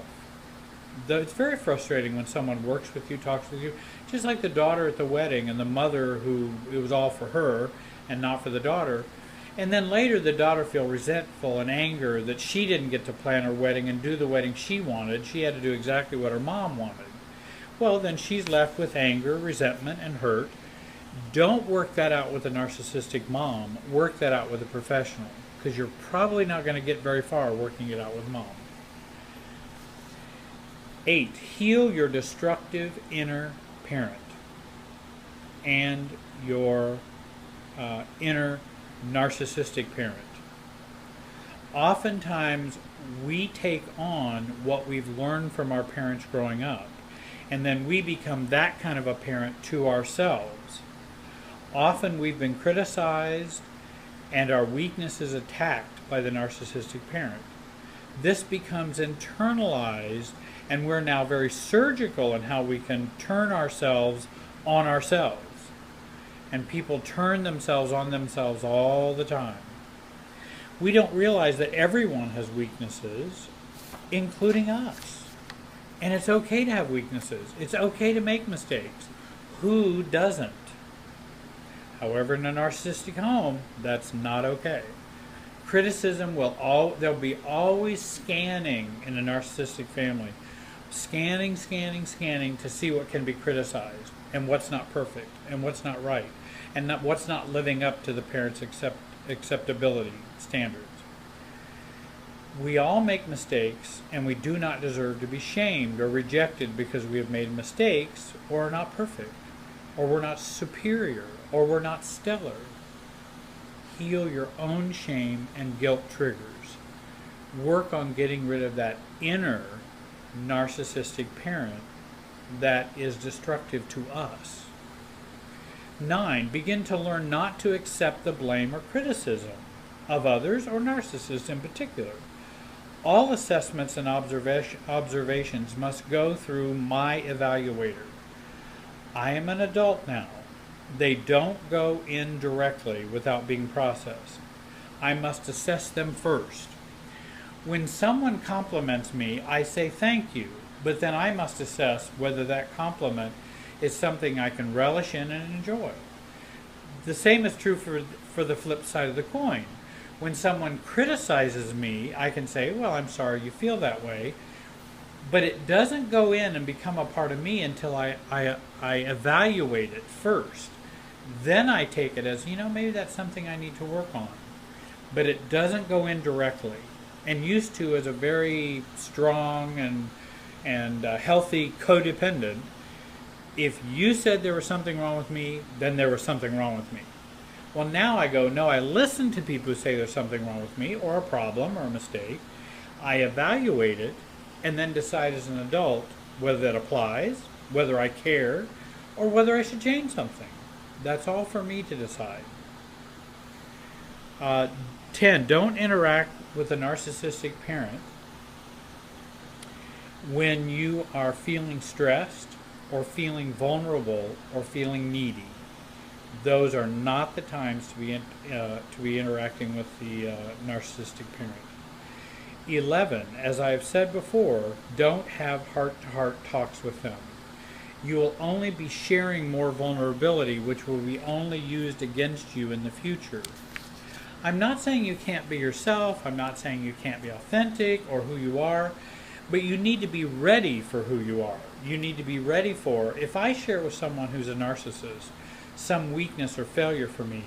Though it's very frustrating when someone works with you, talks with you, just like the daughter at the wedding and the mother who it was all for her and not for the daughter. And then later the daughter feels resentful and anger that she didn't get to plan her wedding and do the wedding she wanted. She had to do exactly what her mom wanted. Well, then she's left with anger, resentment, and hurt. Don't work that out with a narcissistic mom. Work that out with a professional, because you're probably not going to get very far working it out with mom. 8, heal your destructive inner parent and your inner narcissistic parent. Oftentimes we take on what we've learned from our parents growing up, and then we become that kind of a parent to ourselves. Often we've been criticized and our weakness is attacked by the narcissistic parent. This becomes internalized, and we're now very surgical in how we can turn ourselves on ourselves. And people turn themselves on themselves all the time. We don't realize that everyone has weaknesses, including us. And it's okay to have weaknesses. It's okay to make mistakes. Who doesn't? However, in a narcissistic home, that's not okay. Criticism there'll be always scanning in a narcissistic family. Scanning to see what can be criticized and what's not perfect and what's not right and what's not living up to the parents' acceptability standards. We all make mistakes, and we do not deserve to be shamed or rejected because we have made mistakes or are not perfect, or we're not superior, or we're not stellar. Heal your own shame and guilt triggers. Work on getting rid of that inner narcissistic parent that is destructive to us. 9, begin to learn not to accept the blame or criticism of others or narcissists in particular. All assessments and observations must go through my evaluator. I am an adult now. They don't go in directly without being processed. I must assess them first. When someone compliments me, I say thank you, but then I must assess whether that compliment is something I can relish in and enjoy. The same is true for the flip side of the coin. When someone criticizes me, I can say, well, I'm sorry you feel that way, but it doesn't go in and become a part of me until I evaluate it first. Then I take it as, maybe that's something I need to work on. But it doesn't go in directly. And used to, as a very strong and healthy codependent, if you said there was something wrong with me, then there was something wrong with me. Well, now I go, no, I listen to people who say there's something wrong with me, or a problem, or a mistake. I evaluate it, and then decide as an adult whether that applies, whether I care, or whether I should change something. That's all for me to decide. 10, don't interact with a narcissistic parent when you are feeling stressed, or feeling vulnerable, or feeling needy. Those are not the times to be interacting with the narcissistic parent. 11, as I have said before, don't have heart-to-heart talks with them. You will only be sharing more vulnerability, which will be only used against you in the future. I'm not saying you can't be yourself. I'm not saying you can't be authentic or who you are, but you need to be ready for who you are. You need to be ready for, if I share with someone who's a narcissist some weakness or failure for me,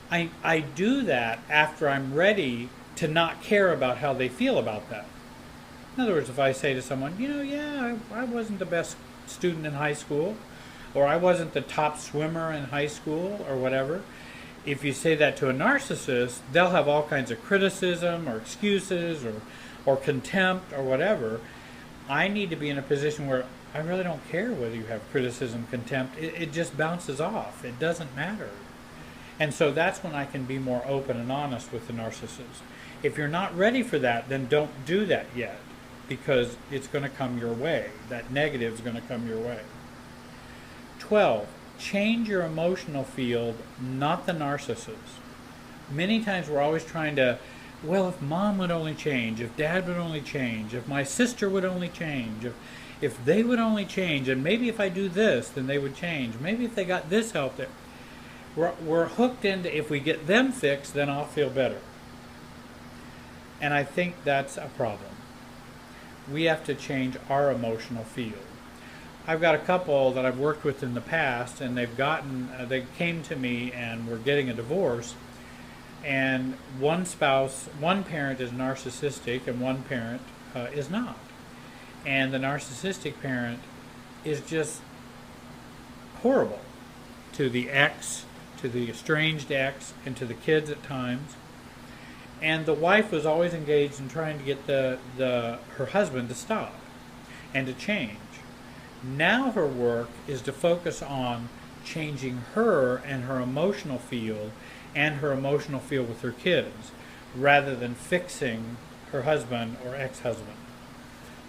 I do that after I'm ready to not care about how they feel about that. In other words, if I say to someone, I wasn't the best student in high school, or I wasn't the top swimmer in high school, or whatever, if you say that to a narcissist, they'll have all kinds of criticism or excuses or contempt or whatever. I need to be in a position where I really don't care whether you have criticism, contempt. It just bounces off. It doesn't matter. And so that's when I can be more open and honest with the narcissist. If you're not ready for that, then don't do that yet, because it's going to come your way. That negative is going to come your way. 12. Change your emotional field, not the narcissist. Many times we're always trying to, well, if mom would only change, if dad would only change, if my sister would only change, if they would only change, and maybe if I do this, then they would change. Maybe if they got this help there. We're hooked into, if we get them fixed, then I'll feel better. And I think that's a problem. We have to change our emotional field. I've got a couple that I've worked with in the past, and they came to me and were getting a divorce, and one parent is narcissistic and one parent is not. And the narcissistic parent is just horrible to the ex, to the estranged ex, and to the kids at times. And the wife was always engaged in trying to get her husband to stop and to change. Now her work is to focus on changing her and her emotional field and her emotional field with her kids, rather than fixing her husband or ex-husband,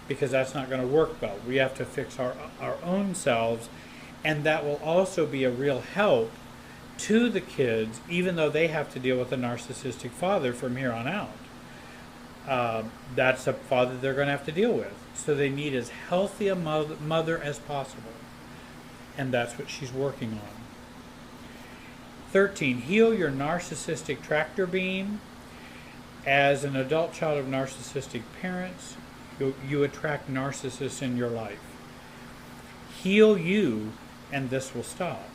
because that's not going to work well. We have to fix our own selves, and that will also be a real help to the kids, even though they have to deal with a narcissistic father from here on out. That's a father they're going to have to deal with. So they need as healthy a mother as possible. And that's what she's working on. 13, heal your narcissistic tractor beam. As an adult child of narcissistic parents, you attract narcissists in your life. Heal you, and this will stop.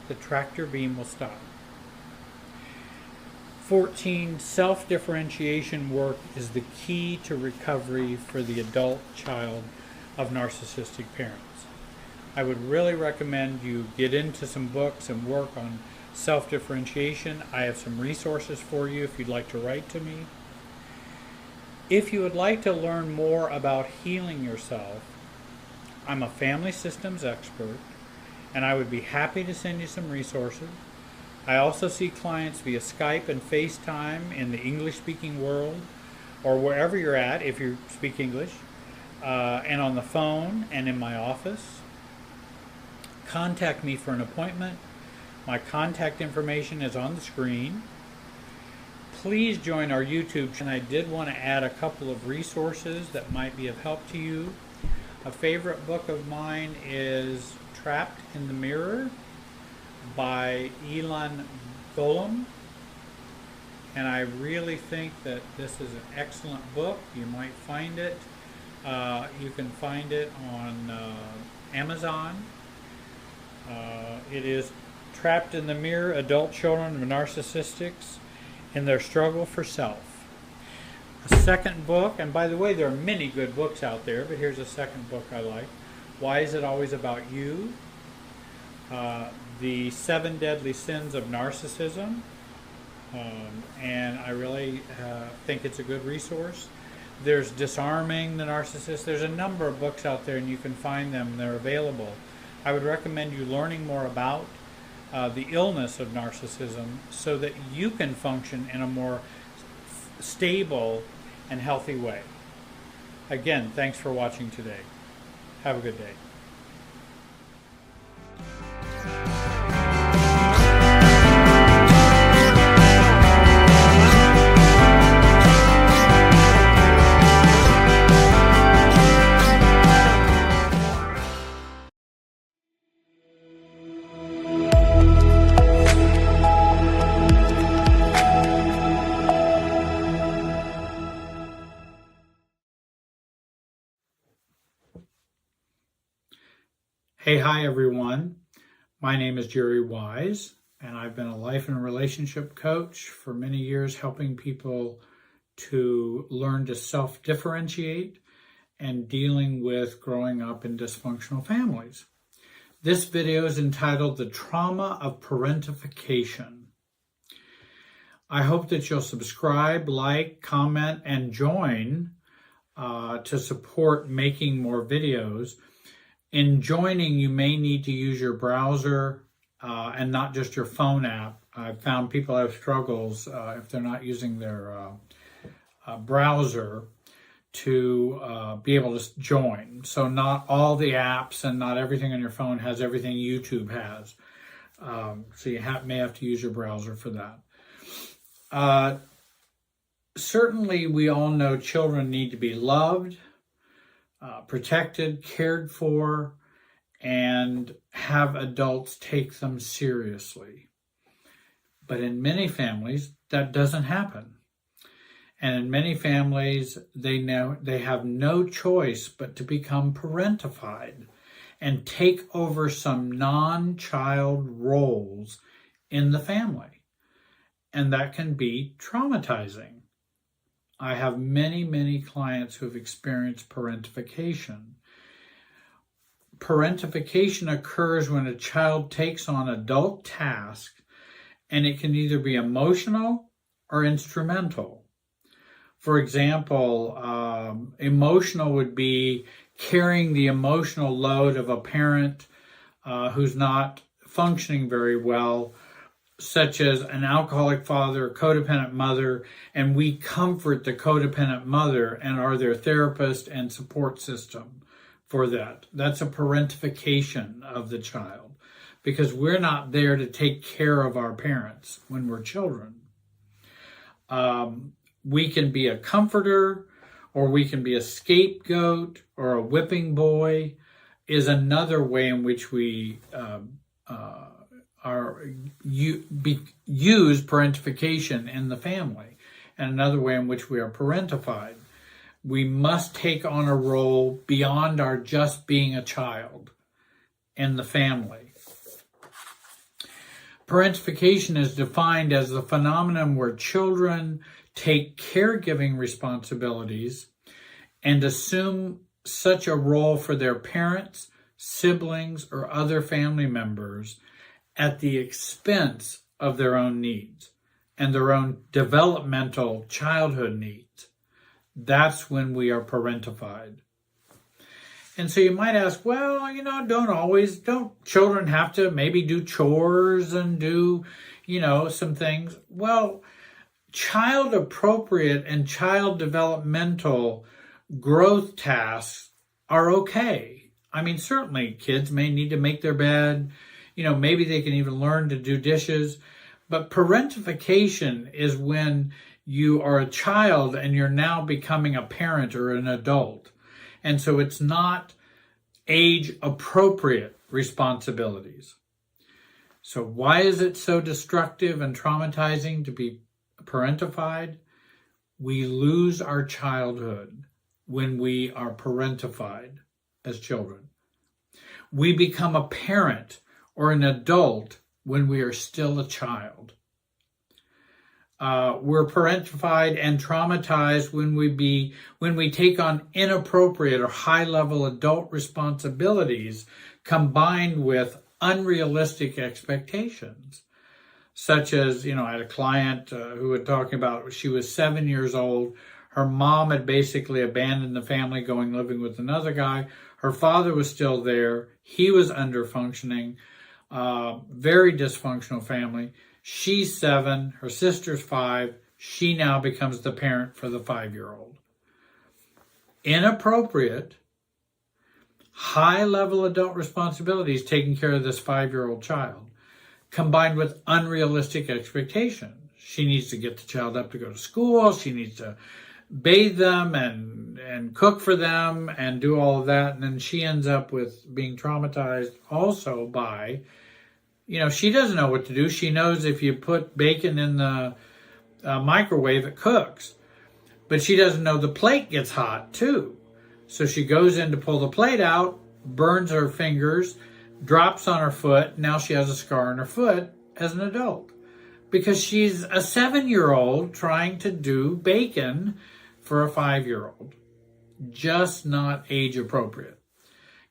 The tractor beam will stop. 14, self-differentiation work is the key to recovery for the adult child of narcissistic parents. I would really recommend you get into some books and work on self-differentiation. I have some resources for you if you'd like to write to me. If you would like to learn more about healing yourself, I'm a family systems expert, and I would be happy to send you some resources. I also see clients via Skype and FaceTime in the English-speaking world, or wherever you're at if you speak English, and on the phone and in my office. Contact me for an appointment. My contact information is on the screen. Please join our YouTube channel. I did want to add a couple of resources that might be of help to you. A favorite book of mine is Trapped in the Mirror by Elon Golem, and I really think that this is an excellent book. You might find it. You can find it on Amazon. It is Trapped in the Mirror, Adult Children of Narcissistics in Their Struggle for Self. A second book, and by the way, there are many good books out there, but here's a second book I like. Why Is It Always About You? The 7 Deadly Sins of Narcissism, and I really think it's a good resource. There's Disarming the Narcissist. There's a number of books out there, and you can find them. They're available. I would recommend you learning more about the illness of narcissism so that you can function in a more stable and healthy way. Again, thanks for watching today. Have a good day. Hi everyone. My name is Jerry Wise, and I've been a life and relationship coach for many years, helping people to learn to self-differentiate and dealing with growing up in dysfunctional families. This video is entitled The Trauma of Parentification. I hope that you'll subscribe, like, comment, and join to support making more videos. In joining, you may need to use your browser and not just your phone app. I've found people have struggles if they're not using their browser to be able to join. So not all the apps and not everything on your phone has everything YouTube has. So you may have to use your browser for that. Certainly, we all know children need to be loved, protected, cared for, and have adults take them seriously. But in many families, that doesn't happen. And in many families, they have no choice but to become parentified and take over some non-child roles in the family. And that can be traumatizing. I have many clients who have experienced parentification. Parentification occurs when a child takes on adult tasks, and it can either be emotional or instrumental. For example, emotional would be carrying the emotional load of a parent who's not functioning very well, such as an alcoholic father, a codependent mother, and we comfort the codependent mother and are their therapist and support system for that. That's a parentification of the child because we're not there to take care of our parents when we're children. We can be a comforter, or we can be a scapegoat, or a whipping boy is another way in which we use parentification in the family, and another way in which we are parentified. We must take on a role beyond our just being a child in the family. Parentification is defined as the phenomenon where children take caregiving responsibilities and assume such a role for their parents, siblings, or other family members at the expense of their own needs and their own developmental childhood needs. That's when we are parentified. And so you might ask, well, don't children have to maybe do chores and do, some things? Well, child appropriate and child developmental growth tasks are okay. I mean, certainly kids may need to make their bed, maybe they can even learn to do dishes. But parentification is when you are a child and you're now becoming a parent or an adult. And so it's not age-appropriate responsibilities. So why is it so destructive and traumatizing to be parentified? We lose our childhood when we are parentified as children. We become a parent or an adult when we are still a child. We're parentified and traumatized when we take on inappropriate or high-level adult responsibilities combined with unrealistic expectations. Such as, I had a client who was talking about she was 7 years old. Her mom had basically abandoned the family, living with another guy. Her father was still there. He was under-functioning. Very dysfunctional family. She's 7, her sister's 5. She now becomes the parent for the 5-year-old. Inappropriate, high-level adult responsibilities taking care of this 5-year-old child, combined with unrealistic expectations. She needs to get the child up to go to school. She needs to bathe them and cook for them and do all of that. And then she ends up with being traumatized also by, she doesn't know what to do. She knows if you put bacon in the microwave, it cooks. But she doesn't know the plate gets hot too. So she goes in to pull the plate out, burns her fingers, drops on her foot. Now she has a scar on her foot as an adult because she's a 7-year-old trying to do bacon for a 5-year-old. Just not age appropriate.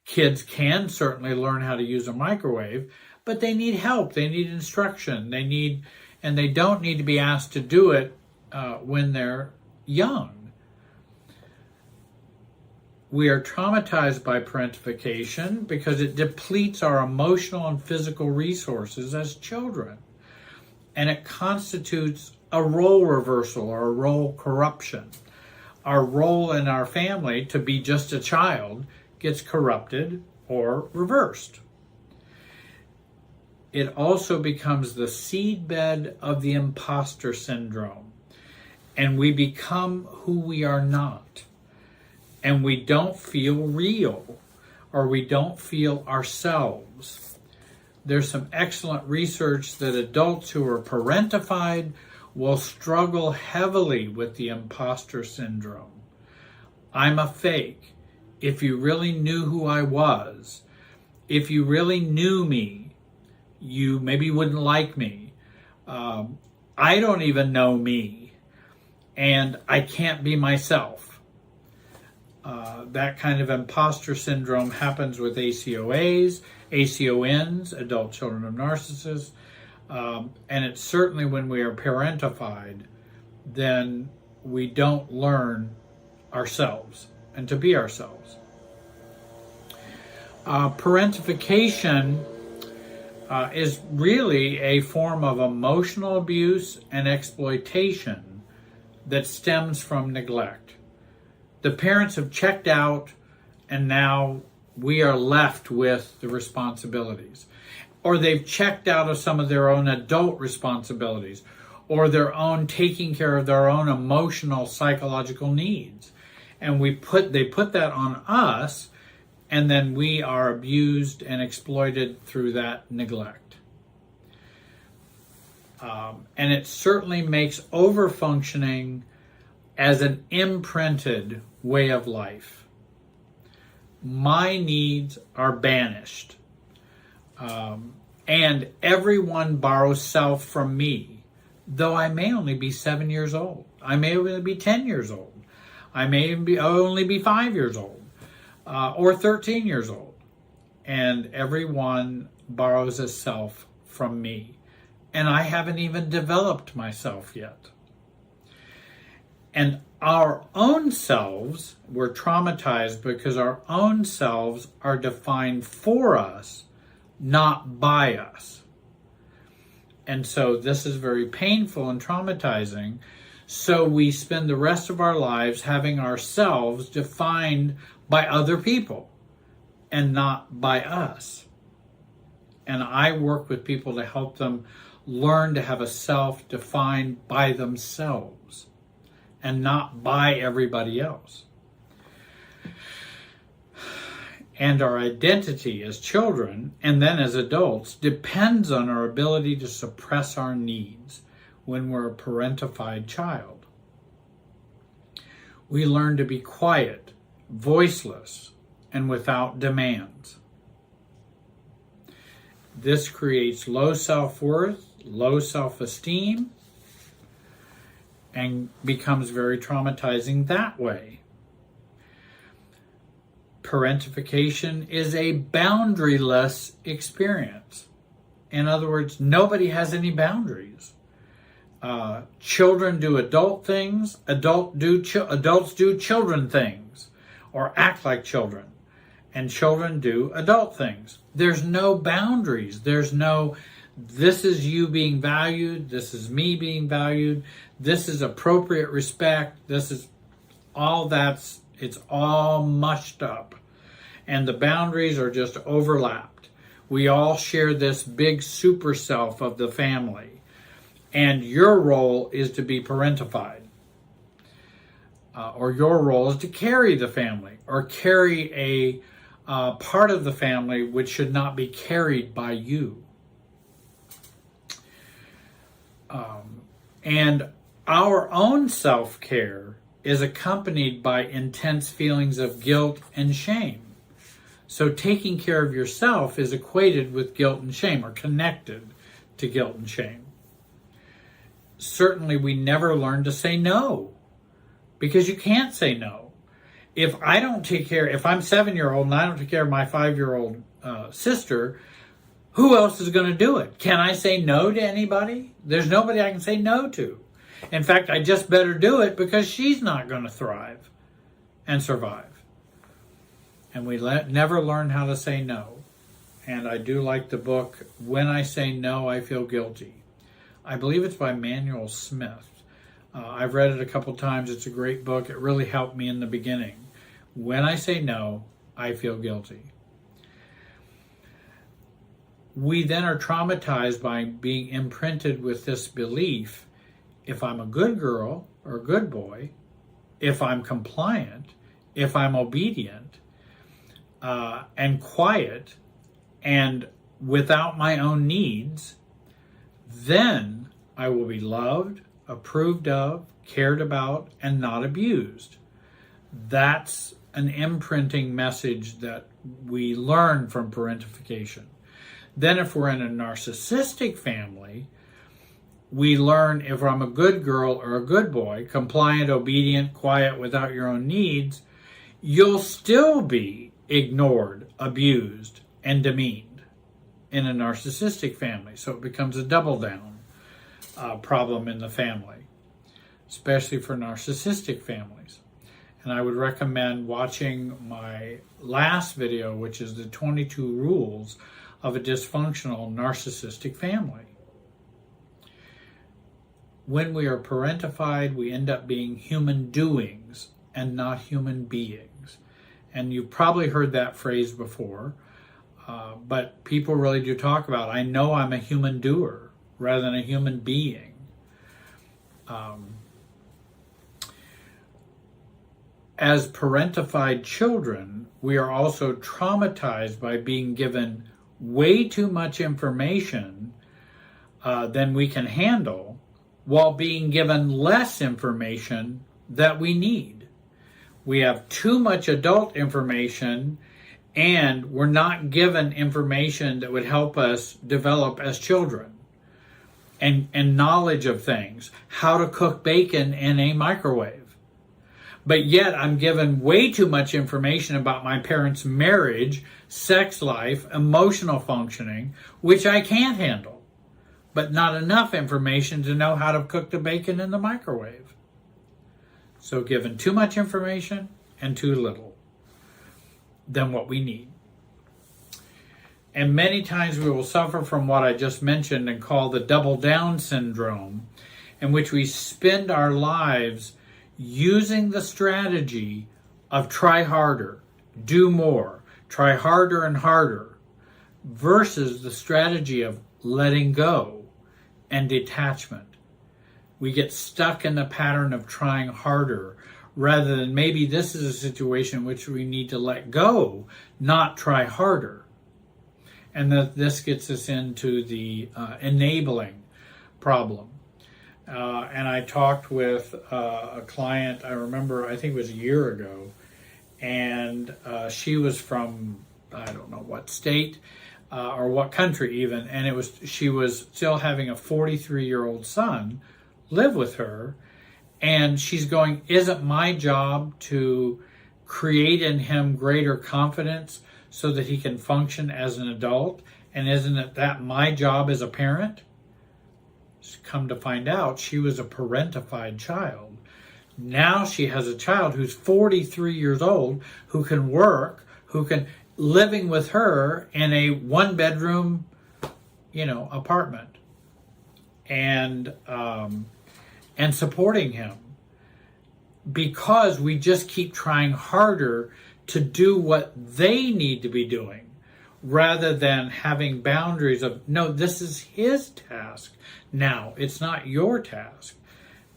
Kids can certainly learn how to use a microwave, but they need help. They need instruction. And they don't need to be asked to do it when they're young. We are traumatized by parentification because it depletes our emotional and physical resources as children. And it constitutes a role reversal or a role corruption. Our role in our family to be just a child gets corrupted or reversed. It also becomes the seedbed of the imposter syndrome. And we become who we are not. And we don't feel real, or we don't feel ourselves. There's some excellent research that adults who are parentified will struggle heavily with the imposter syndrome. I'm a fake. If you really knew who I was, if you really knew me, you maybe wouldn't like me. I don't even know me, and I can't be myself. That kind of imposter syndrome happens with ACOAs, ACONs, adult children of narcissists, and it's certainly when we are parentified, then we don't learn ourselves and to be ourselves. Parentification is really a form of emotional abuse and exploitation that stems from neglect. The parents have checked out, and now we are left with the responsibilities. Or they've checked out of some of their own adult responsibilities, or their own taking care of their own emotional, psychological needs. And they put that on us, and then we are abused and exploited through that neglect. And it certainly makes overfunctioning as an imprinted way of life. My needs are banished. And everyone borrows self from me, though I may only be 7 years old. I may only be 10 years old. I may only be 5 years old, or 13 years old. And everyone borrows a self from me. And I haven't even developed myself yet. And our own selves, we're traumatized because our own selves are defined for us, not by us. And so this is very painful and traumatizing. So we spend the rest of our lives having ourselves defined by other people and not by us. And I work with people to help them learn to have a self defined by themselves and not by everybody else. And our identity as children and then as adults depends on our ability to suppress our needs when we're a parentified child. We learn to be quiet, voiceless, and without demands. This creates low self-worth, low self-esteem, and becomes very traumatizing that way. Parentification is a boundaryless experience. In other words, nobody has any boundaries. Children do adult things, adults do children things, or act like children, and children do adult things. There's no boundaries. There's no, this is you being valued, this is me being valued, this is appropriate respect, this is all it's all mushed up. And the boundaries are just overlapped. We all share this big super self of the family. And your role is to be parentified. Or your role is to carry the family, or carry a part of the family which should not be carried by you. And our own self-care is accompanied by intense feelings of guilt and shame. So taking care of yourself is equated with guilt and shame, or connected to guilt and shame. Certainly we never learn to say no, because you can't say no. If I'm 7-year-old and I don't take care of my 5-year-old sister, who else is going to do it? Can I say no to anybody? There's nobody I can say no to. In fact, I just better do it because she's not going to thrive and survive. And we never learn how to say no. And I do like the book, When I Say No, I Feel Guilty. I believe it's by Manuel Smith. I've read it a couple times. It's a great book. It really helped me in the beginning. When I say no, I feel guilty. We then are traumatized by being imprinted with this belief: if I'm a good girl or a good boy, if I'm compliant, if I'm obedient and quiet and without my own needs, then I will be loved, approved of, cared about, and not abused. That's an imprinting message that we learn from parentification. Then if we're in a narcissistic family, we learn if I'm a good girl or a good boy, compliant, obedient, quiet, without your own needs, you'll still be ignored, abused, and demeaned in a narcissistic family. So it becomes a double down problem in the family, especially for narcissistic families. And I would recommend watching my last video, which is the 22 rules of a dysfunctional narcissistic family. When we are parentified, we end up being human doings and not human beings. And you've probably heard that phrase before, but people really do talk about, I know I'm a human doer rather than a human being. As parentified children, we are also traumatized by being given way too much information than we can handle, while being given less information that we need. We have too much adult information, and we're not given information that would help us develop as children, and knowledge of things, how to cook bacon in a microwave. But yet I'm given way too much information about my parents' marriage, sex life, emotional functioning, which I can't handle, but not enough information to know how to cook the bacon in the microwave. So given too much information and too little than what we need. And many times we will suffer from what I just mentioned and call the double down syndrome, in which we spend our lives using the strategy of try harder, do more, try harder and harder, versus the strategy of letting go and detachment. We get stuck in the pattern of trying harder, rather than maybe this is a situation in which we need to let go, not try harder. And this gets us into the enabling problem. And I talked with a client, I remember, I think it was a year ago, and she was from, I don't know what state or what country even, and she was still having a 43-year-old son live with her, and she's going, isn't my job to create in him greater confidence so that he can function as an adult, and isn't that my job as a parent? Come to find out, she was a parentified child. Now she has a child who's 43 years old, who can work, living with her in a 1-bedroom, apartment, and supporting him, because we just keep trying harder to do what they need to be doing, rather than having boundaries of, no, this is his task. Now, it's not your task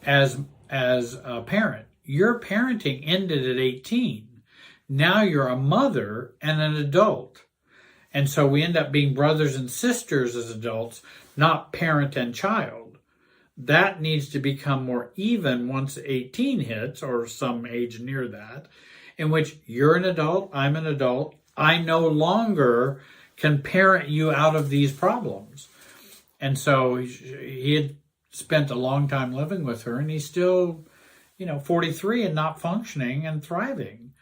as a parent. Your parenting ended at 18. Now you're a mother and an adult. And so we end up being brothers and sisters as adults, not parent and child. That needs to become more even once 18 hits, or some age near that, in which you're an adult, I'm an adult, I no longer can parent you out of these problems. And so he had spent a long time living with her, and he's still, 43 and not functioning and thriving.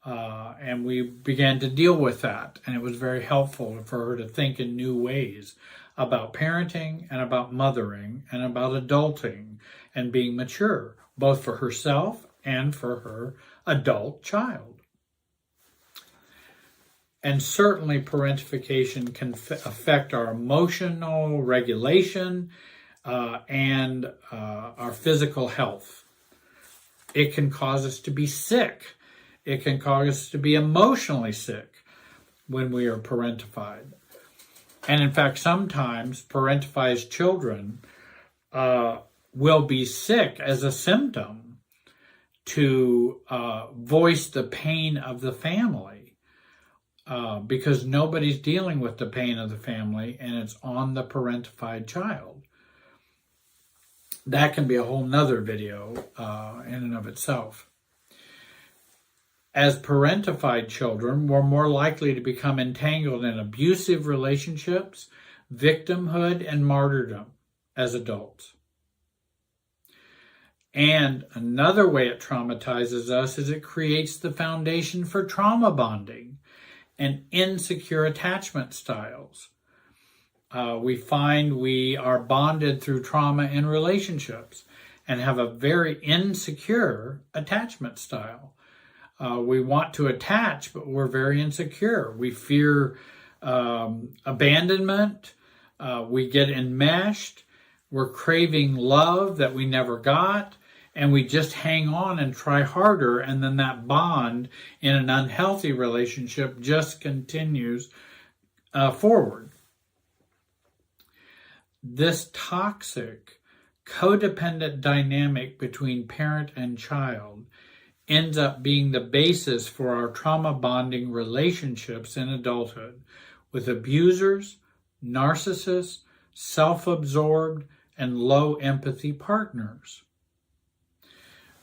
And we began to deal with that. And it was very helpful for her to think in new ways about parenting and about mothering and about adulting and being mature, both for herself and for her adult child. And certainly parentification can affect our emotional regulation and our physical health. It can cause us to be sick. It can cause us to be emotionally sick when we are parentified. And in fact, sometimes parentified children will be sick as a symptom to voice the pain of the family because nobody's dealing with the pain of the family, and it's on the parentified child. That can be a whole nother video in and of itself. As parentified children, we're more likely to become entangled in abusive relationships, victimhood, and martyrdom as adults. And another way it traumatizes us is it creates the foundation for trauma bonding and insecure attachment styles. We find we are bonded through trauma in relationships and have a very insecure attachment style. We want to attach, but we're very insecure. We fear abandonment. We get enmeshed. We're craving love that we never got. And we just hang on and try harder. And then that bond in an unhealthy relationship just continues forward. This toxic, codependent dynamic between parent and child ends up being the basis for our trauma bonding relationships in adulthood with abusers, narcissists, self-absorbed, and low empathy partners.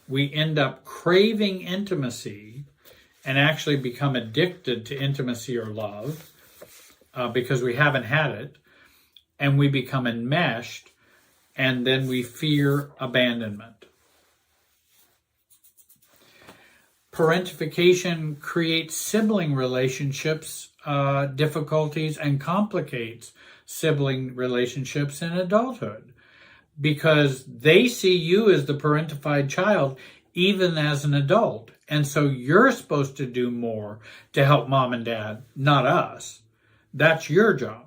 We end up craving intimacy and actually become addicted to intimacy or love because we haven't had it, and we become enmeshed, and then we fear abandonment. Parentification creates sibling relationships difficulties and complicates sibling relationships in adulthood because they see you as the parentified child even as an adult. And so you're supposed to do more to help mom and dad, not us. That's your job.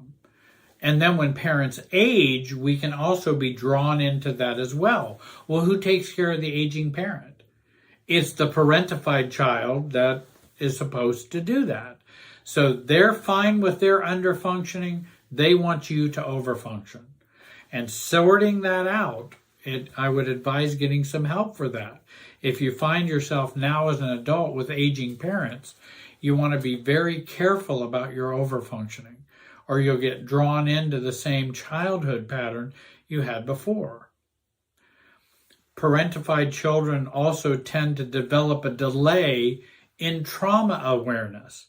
And then when parents age, we can also be drawn into that as well. Well, who takes care of the aging parent? It's the parentified child that is supposed to do that. So they're fine with their underfunctioning. They want you to overfunction. And sorting that out, I would advise getting some help for that. If you find yourself now as an adult with aging parents, you want to be very careful about your overfunctioning, or you'll get drawn into the same childhood pattern you had before. Parentified children also tend to develop a delay in trauma awareness.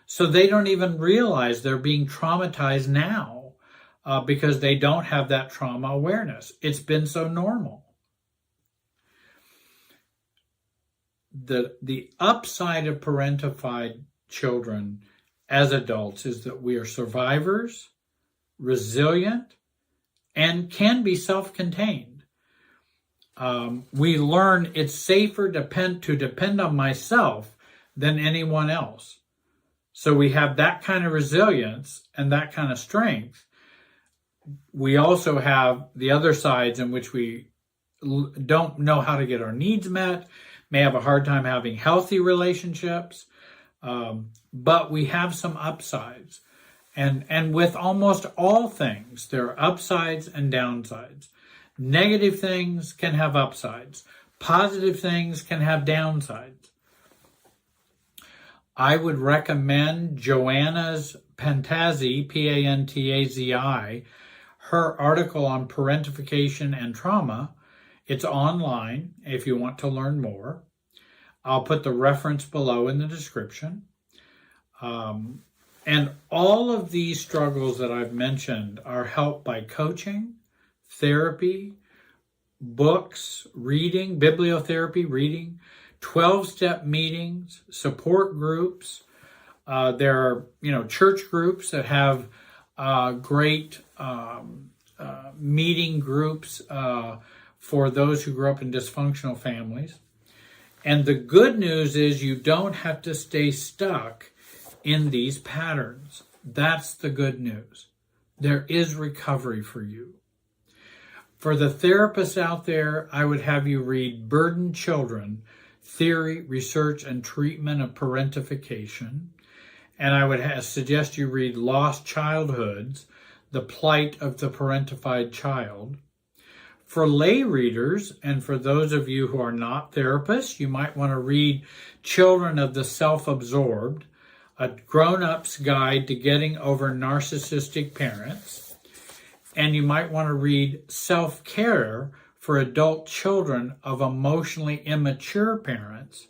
So they don't even realize they're being traumatized now because they don't have that trauma awareness. It's been so normal. The upside of parentified children as adults is that we are survivors, resilient, and can be self-contained. We learn it's safer to depend on myself than anyone else. So we have that kind of resilience and that kind of strength. We also have the other sides in which we don't know how to get our needs met, may have a hard time having healthy relationships, but we have some upsides. And with almost all things, there are upsides and downsides. Negative things can have upsides. Positive things can have downsides. I would recommend Joanna's Pantazi, Pantazi, her article on parentification and trauma. It's online if you want to learn more. I'll put the reference below in the description. And all of these struggles that I've mentioned are helped by coaching, therapy, books, reading, bibliotherapy, reading, 12-step meetings, support groups. There are, church groups that have great meeting groups for those who grew up in dysfunctional families. And the good news is you don't have to stay stuck in these patterns. That's the good news. There is recovery for you. For the therapists out there, I would have you read Burdened Children, Theory, Research, and Treatment of Parentification. And I would suggest you read Lost Childhoods, The Plight of the Parentified Child. For lay readers, and for those of you who are not therapists, you might want to read Children of the Self-Absorbed, a grown-up's guide to getting over narcissistic parents. And you might want to read Self-Care for adult children of emotionally immature parents.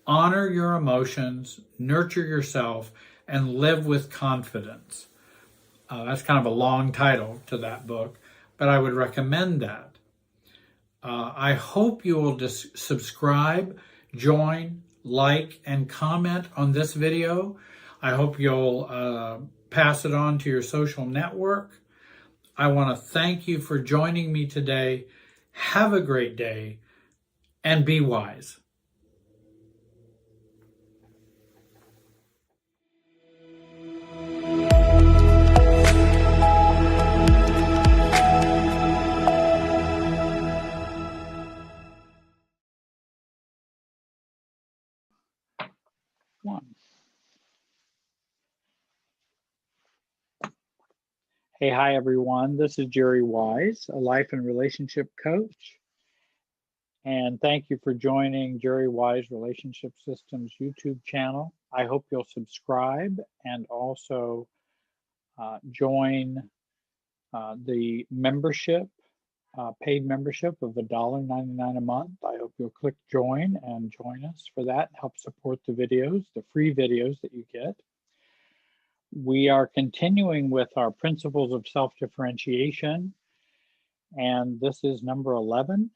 Honor your emotions, nurture yourself, and live with confidence. That's kind of a long title to that book, but I would recommend that. I hope you will subscribe, join, like, and comment on this video. I hope you'll pass it on to your social network. I want to thank you for joining me today. Have a great day and be wise. Hey, hi everyone. This is Jerry Wise, a life and relationship coach. And thank you for joining Jerry Wise Relationship Systems YouTube channel. I hope you'll subscribe and also join the membership, paid membership of $1.99 a month. I hope you'll click join and join us for that. Help support the videos, the free videos that you get. We are continuing with our principles of self-differentiation, and this is number 11,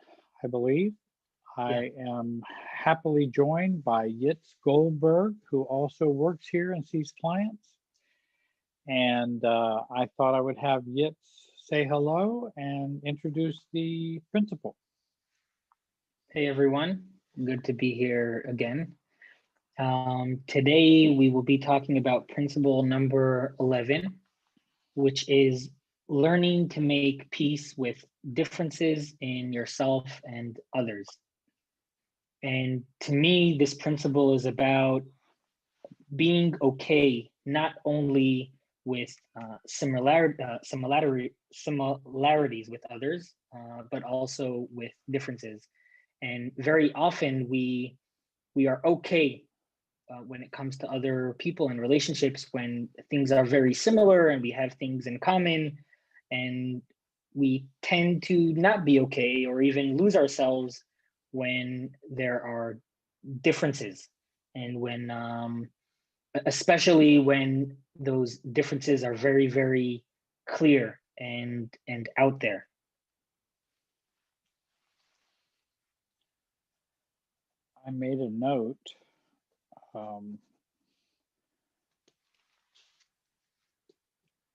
I believe. I am happily joined by Yitz Goldberg, who also works here and sees clients. And I thought I would have Yitz say hello and introduce the principle. Hey everyone, good to be here again. Today we will be talking about principle number 11, which is learning to make peace with differences in yourself and others. And to me, this principle is about being okay, not only with similarities with others, but also with differences. And very often we are okay when it comes to other people and relationships when things are very similar and we have things in common, and we tend to not be okay or even lose ourselves when there are differences, and when especially when those differences are very, very clear and out there. I made a note.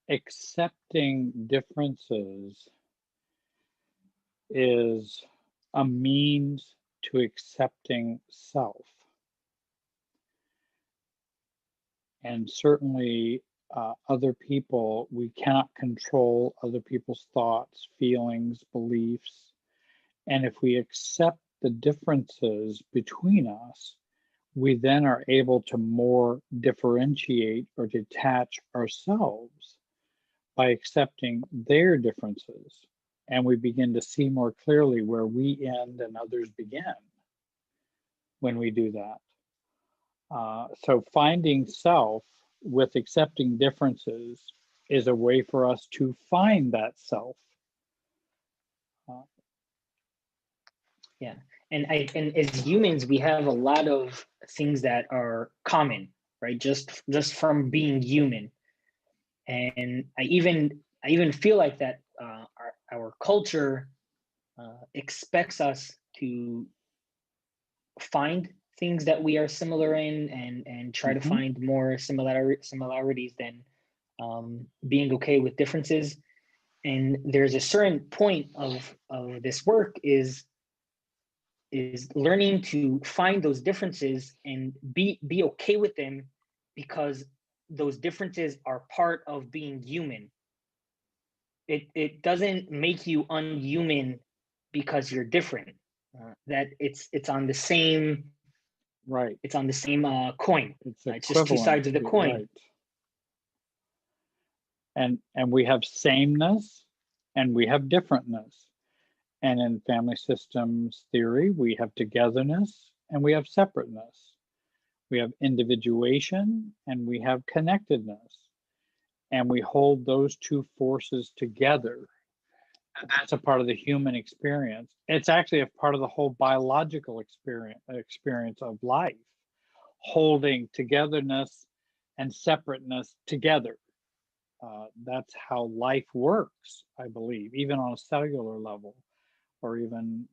Accepting differences is a means to accepting self. And certainly other people, we cannot control other people's thoughts, feelings, beliefs. And if we accept the differences between us, we then are able to more differentiate or detach ourselves by accepting their differences. And we begin to see more clearly where we end and others begin when we do that. So finding self with accepting differences is a way for us to find that self. Yeah, and as humans, we have a lot of things that are common, right? Just from being human. And I even feel like that our culture expects us to find things that we are similar in, and try to Mm-hmm. find more similarities than being okay with differences. And there's a certain point of this work is learning to find those differences and be okay with them, because those differences are part of being human. It doesn't make you unhuman because you're different. That it's on the same Right. it's on the same coin. It's It's just two equivalent sides of the to, coin. right. And we have sameness and we have differentness. And in family systems theory, we have togetherness and we have separateness. We have individuation and we have connectedness. And we hold those two forces together. And that's a part of the human experience. It's actually a part of the whole biological experience of life, holding togetherness and separateness together. That's how life works, I believe, even on a cellular level, or even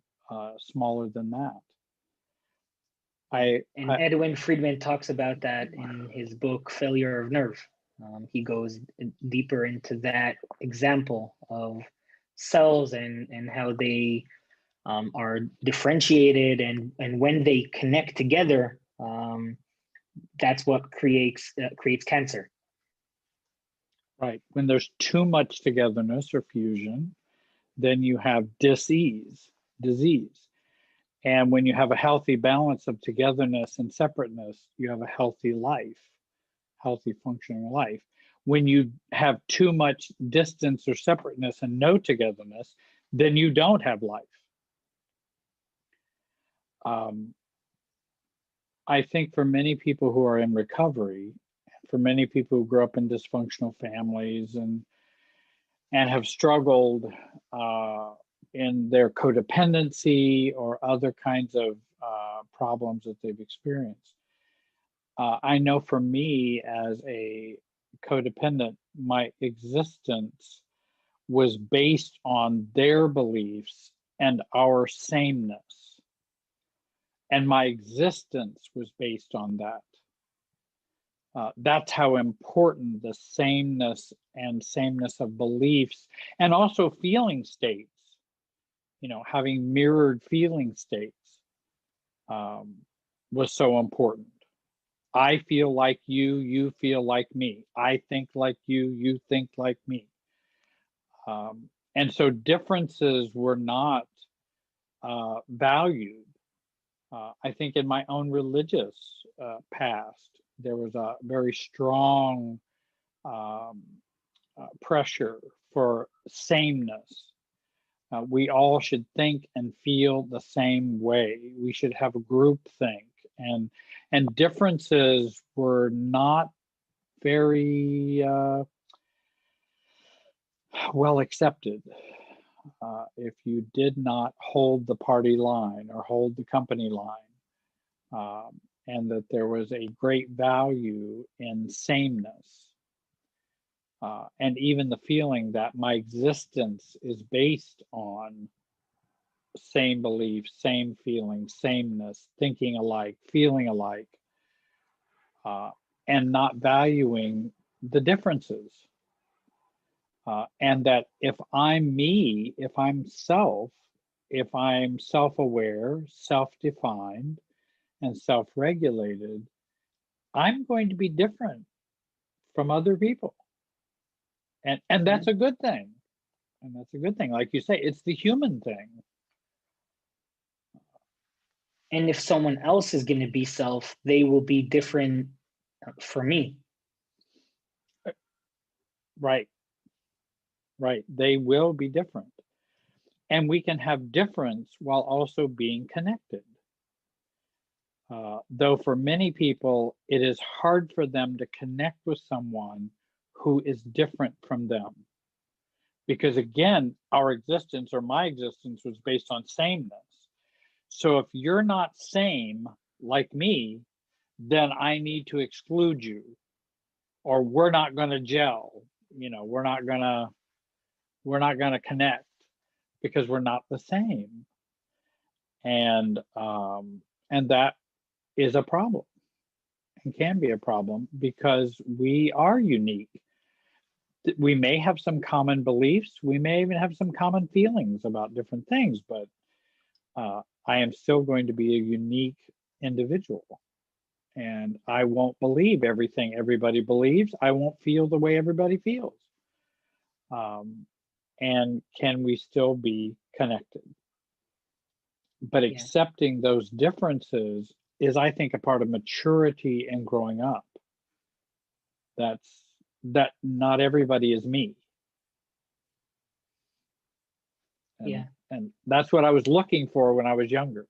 smaller than that. And Edwin Friedman talks about that in his book Failure of Nerve. He goes deeper into that example of cells and how they are differentiated, and when they connect together, that's what creates cancer. Right. When there's too much togetherness or fusion, then you have disease. And when you have a healthy balance of togetherness and separateness, you have a healthy life, healthy functioning life. When you have too much distance or separateness and no togetherness, then you don't have life. I think for many people who are in recovery, for many people who grew up in dysfunctional families and have struggled in their codependency or other kinds of problems that they've experienced. I know for me as a codependent, my existence was based on their beliefs and our sameness. And my existence was based on that. That's how important the sameness of beliefs and also feeling states, having mirrored feeling states was so important. I feel like you, you feel like me. I think like you think like me. And so differences were not valued. I think in my own religious past, there was a very strong pressure for sameness. We all should think and feel the same way. We should have a group think, and differences were not very well accepted. If you did not hold the party line or hold the company line, and that there was a great value in sameness. And even the feeling that my existence is based on same beliefs, same feelings, sameness, thinking alike, feeling alike, and not valuing the differences. And that if I'm me, if I'm self-aware, self-defined, and self-regulated, I'm going to be different from other people. And that's a good thing. And that's a good thing. Like you say, it's the human thing. And if someone else is going to be self, they will be different for me. Right. Right. They will be different. And we can have difference while also being connected. Though for many people, it is hard for them to connect with someone who is different from them. Because again, our existence or my existence was based on sameness. So if you're not same like me, then I need to exclude you, or we're not going to gel. We're not going to connect because we're not the same. And that is a problem, and can be a problem, because we are unique. We may have some common beliefs, we may even have some common feelings about different things, but I am still going to be a unique individual, and I won't believe everything everybody believes. I won't feel the way everybody feels. And can we still be connected? But Yeah. accepting those differences is, I think, a part of maturity and growing up. That not everybody is me. And, Yeah. and that's what I was looking for when I was younger.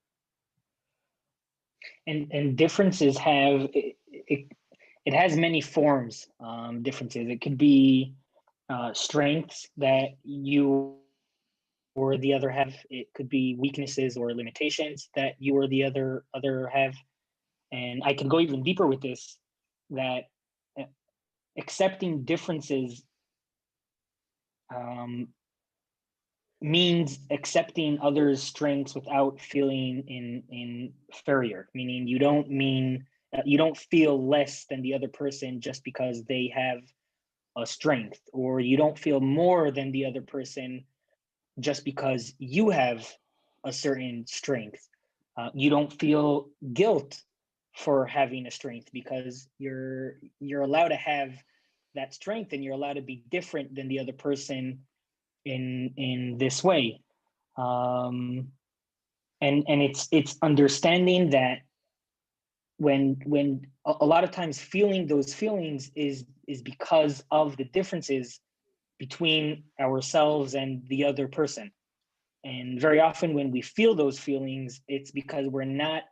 And differences have it has many forms. Differences. It could be strengths that you or the other have. It could be weaknesses or limitations that you or the other have. And I can go even deeper with this, that accepting differences means accepting others' strengths without feeling inferior. Meaning you don't feel less than the other person just because they have a strength, or you don't feel more than the other person just because you have a certain strength. You don't feel guilt for having a strength because you're allowed to have that strength, and you're allowed to be different than the other person in this way. And it's understanding that when a lot of times feeling those feelings is because of the differences between ourselves and the other person. And very often when we feel those feelings, it's because we're not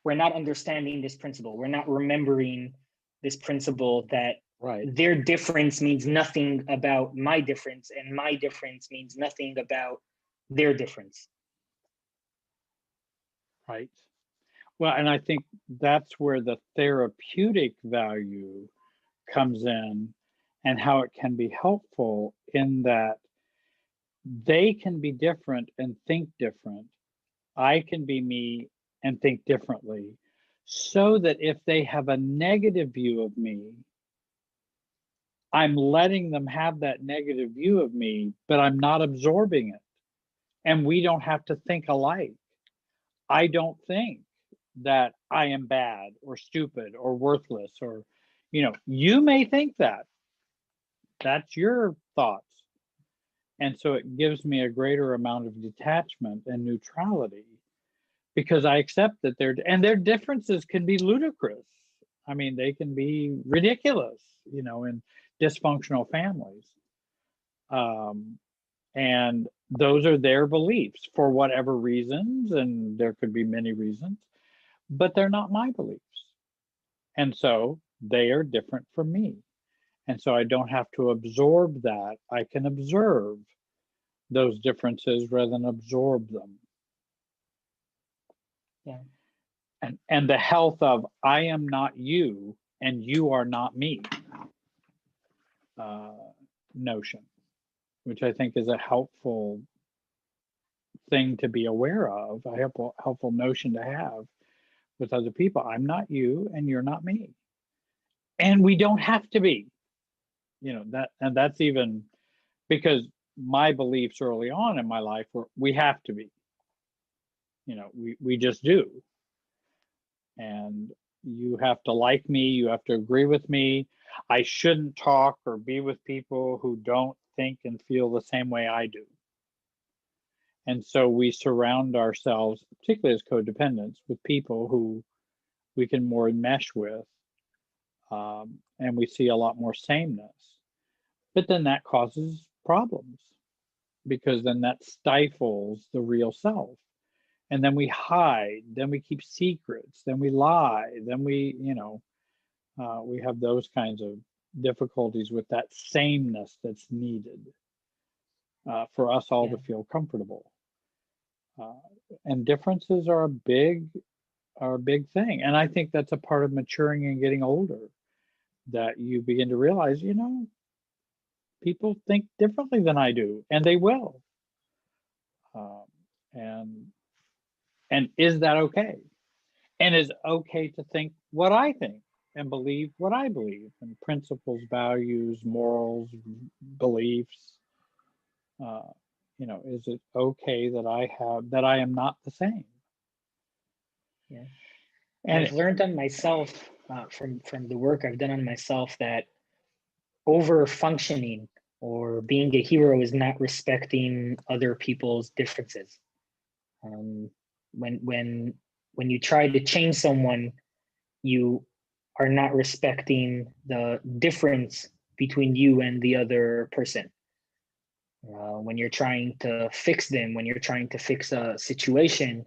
understanding this principle. We're not remembering this principle that Right. their difference means nothing about my difference, and my difference means nothing about their difference. Right. Well, and I think that's where the therapeutic value comes in, and how it can be helpful, in that they can be different and think different. I can be me and think differently, so that if they have a negative view of me, I'm letting them have that negative view of me, but I'm not absorbing it. And we don't have to think alike. I don't think that I am bad or stupid or worthless, or, you may think that. That's your thoughts. And so it gives me a greater amount of detachment and neutrality, because I accept that their differences can be ludicrous. I mean, they can be ridiculous, in dysfunctional families. And those are their beliefs for whatever reasons, and there could be many reasons, but they're not my beliefs. And so they are different from me. And so I don't have to absorb that. I can observe those differences rather than absorb them. Yeah. And the health of, I am not you and you are not me, notion, which I think is a helpful thing to be aware of, a helpful notion to have with other people. I'm not you and you're not me. And we don't have to be, that's even because my beliefs early on in my life were, we have to be, we just do. And you have to like me, you have to agree with me. I shouldn't talk or be with people who don't think and feel the same way I do. And so we surround ourselves, particularly as codependents, with people who we can more mesh with, and we see a lot more sameness. But then that causes problems, because then that stifles the real self. And then we hide, then we keep secrets, then we lie, then we have those kinds of difficulties with that sameness that's needed for us all to feel comfortable. And differences are a big are a big thing. And I think that's a part of maturing and getting older, that you begin to realize, people think differently than I do, and they will. Um, and is that okay? And is okay to think what I think and believe what I believe, and principles, values, morals, beliefs. Uh, is it okay that I am not the same? Yeah. And I've learned on myself from the work I've done on myself that over functioning or being a hero is not respecting other people's differences. Um, when you try to change someone, you are not respecting the difference between you and the other person. When you're trying to fix them, when you're trying to fix a situation,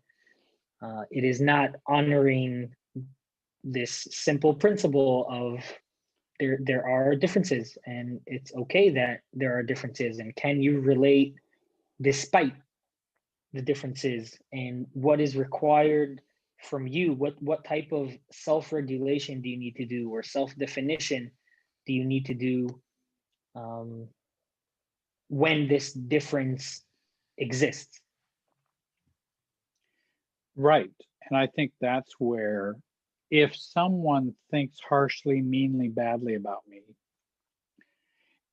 it is not honoring this simple principle of there are differences, and it's okay that there are differences, and can you relate despite the differences, and what is required from you, what type of self-regulation do you need to do, or self-definition do you need to do, um, when this difference exists. right. And I think that's where, if someone thinks harshly, meanly, badly about me,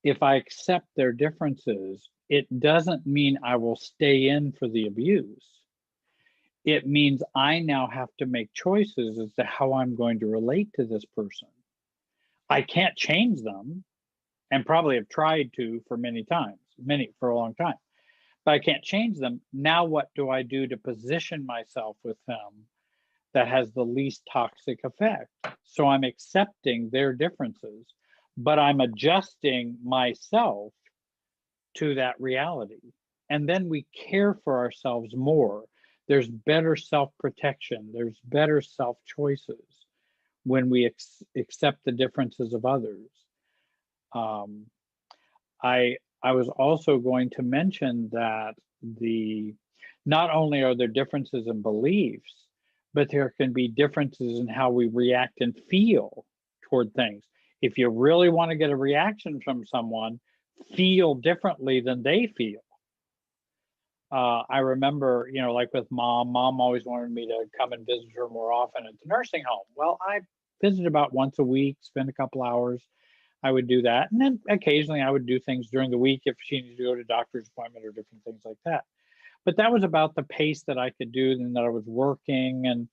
if I accept their differences, it doesn't mean I will stay in for the abuse. It means I now have to make choices as to how I'm going to relate to this person. I can't change them, and probably have tried to for for a long time, but I can't change them. Now, what do I do to position myself with them that has the least toxic effect? So I'm accepting their differences, but I'm adjusting myself to that reality. And then we care for ourselves more. There's better self protection, there's better self choices when we accept the differences of others. Um, I was also going to mention that the not only are there differences in beliefs, but there can be differences in how we react and feel toward things. If you really want to get a reaction from someone, feel differently than they feel. I remember, like with mom always wanted me to come and visit her more often at the nursing home. Well, I visited about once a week, spend a couple hours. I would do that. And then occasionally I would do things during the week if she needed to go to a doctor's appointment or different things like that. But that was about the pace that I could do, and that I was working, and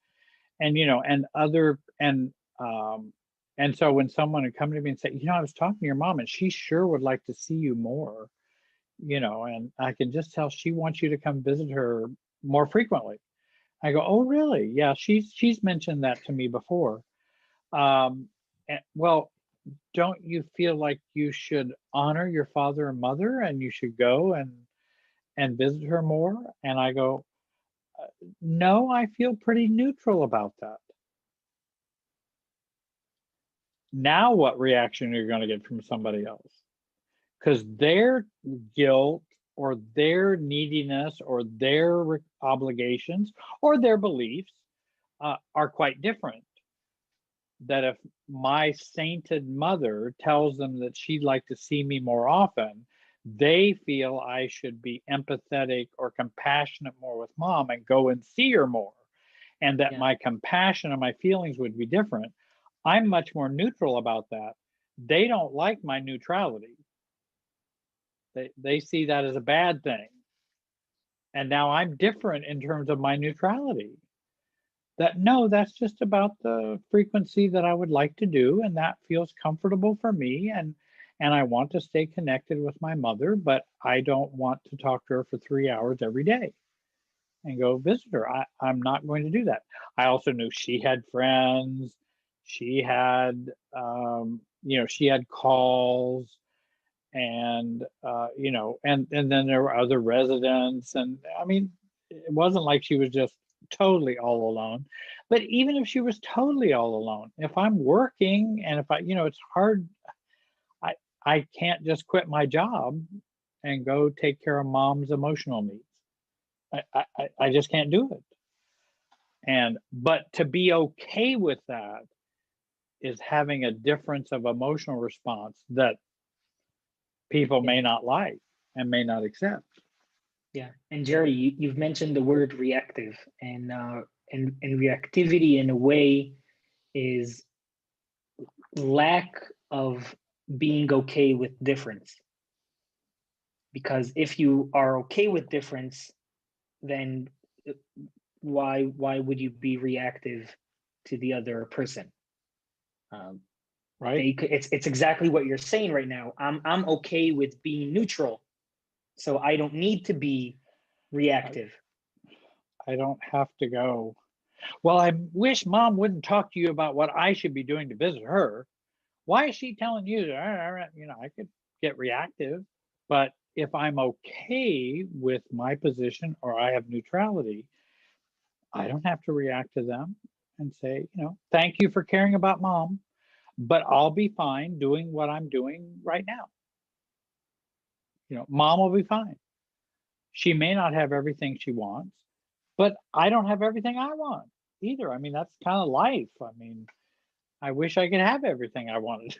so when someone would come to me and say, I was talking to your mom and she sure would like to see you more, and I can just tell she wants you to come visit her more frequently. I go, oh, really? Yeah, she's mentioned that to me before. Well, don't you feel like you should honor your father and mother, and you should go and visit her more? And I go, no, I feel pretty neutral about that. Now, what reaction are you going to get from somebody else? Because their guilt or their neediness or their obligations or their beliefs are quite different. That if my sainted mother tells them that she'd like to see me more often, they feel I should be empathetic or compassionate more with mom and go and see her more, and that my compassion and my feelings would be different. I'm much more neutral about that. They don't like my neutrality. They see that as a bad thing. And now I'm different in terms of my neutrality. That no, that's just about the frequency that I would like to do, and that feels comfortable for me, and I want to stay connected with my mother, but I don't want to talk to her for 3 hours every day and go visit her. I'm not going to do that. I also knew she had friends, she had she had calls, and and then there were other residents, and I mean, it wasn't like she was just totally all alone. But even if she was totally all alone, if I'm working and if I, it's hard, i I can't just quit my job and go take care of mom's emotional needs. I just can't do it. But to be okay with that is having a difference of emotional response that people may not like and may not accept. Yeah, and Jerry, you've mentioned the word reactive, and reactivity in a way is lack of being okay with difference. Because if you are okay with difference, then why would you be reactive to the other person? Right? It's exactly what you're saying right now. I'm okay with being neutral, so I don't need to be reactive. I don't have to go, well, I wish mom wouldn't talk to you about what I should be doing to visit her. Why is she telling you that? You know, I could get reactive, but if I'm okay with my position or I have neutrality, I don't have to react to them and say, you know, thank you for caring about mom, but I'll be fine doing what I'm doing right now. You know, mom will be fine. She may not have everything she wants, but I don't have everything I want either. I mean, that's kind of life. I mean, I wish I could have everything I wanted.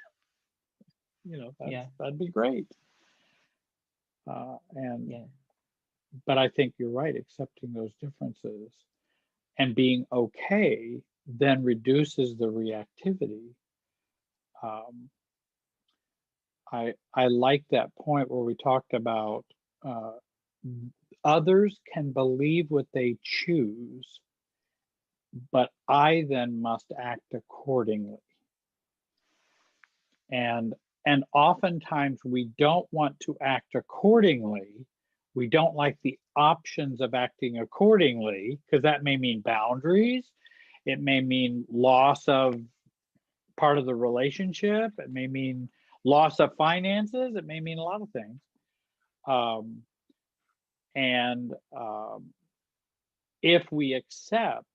You know, that'd be great. But I think you're right. Accepting those differences and being okay then reduces the reactivity. I like that point where we talked about others can believe what they choose, but I then must act accordingly. And oftentimes we don't want to act accordingly. We don't like the options of acting accordingly because that may mean boundaries. It may mean loss of part of the relationship. It may mean loss of finances. It may mean a lot of things. If we accept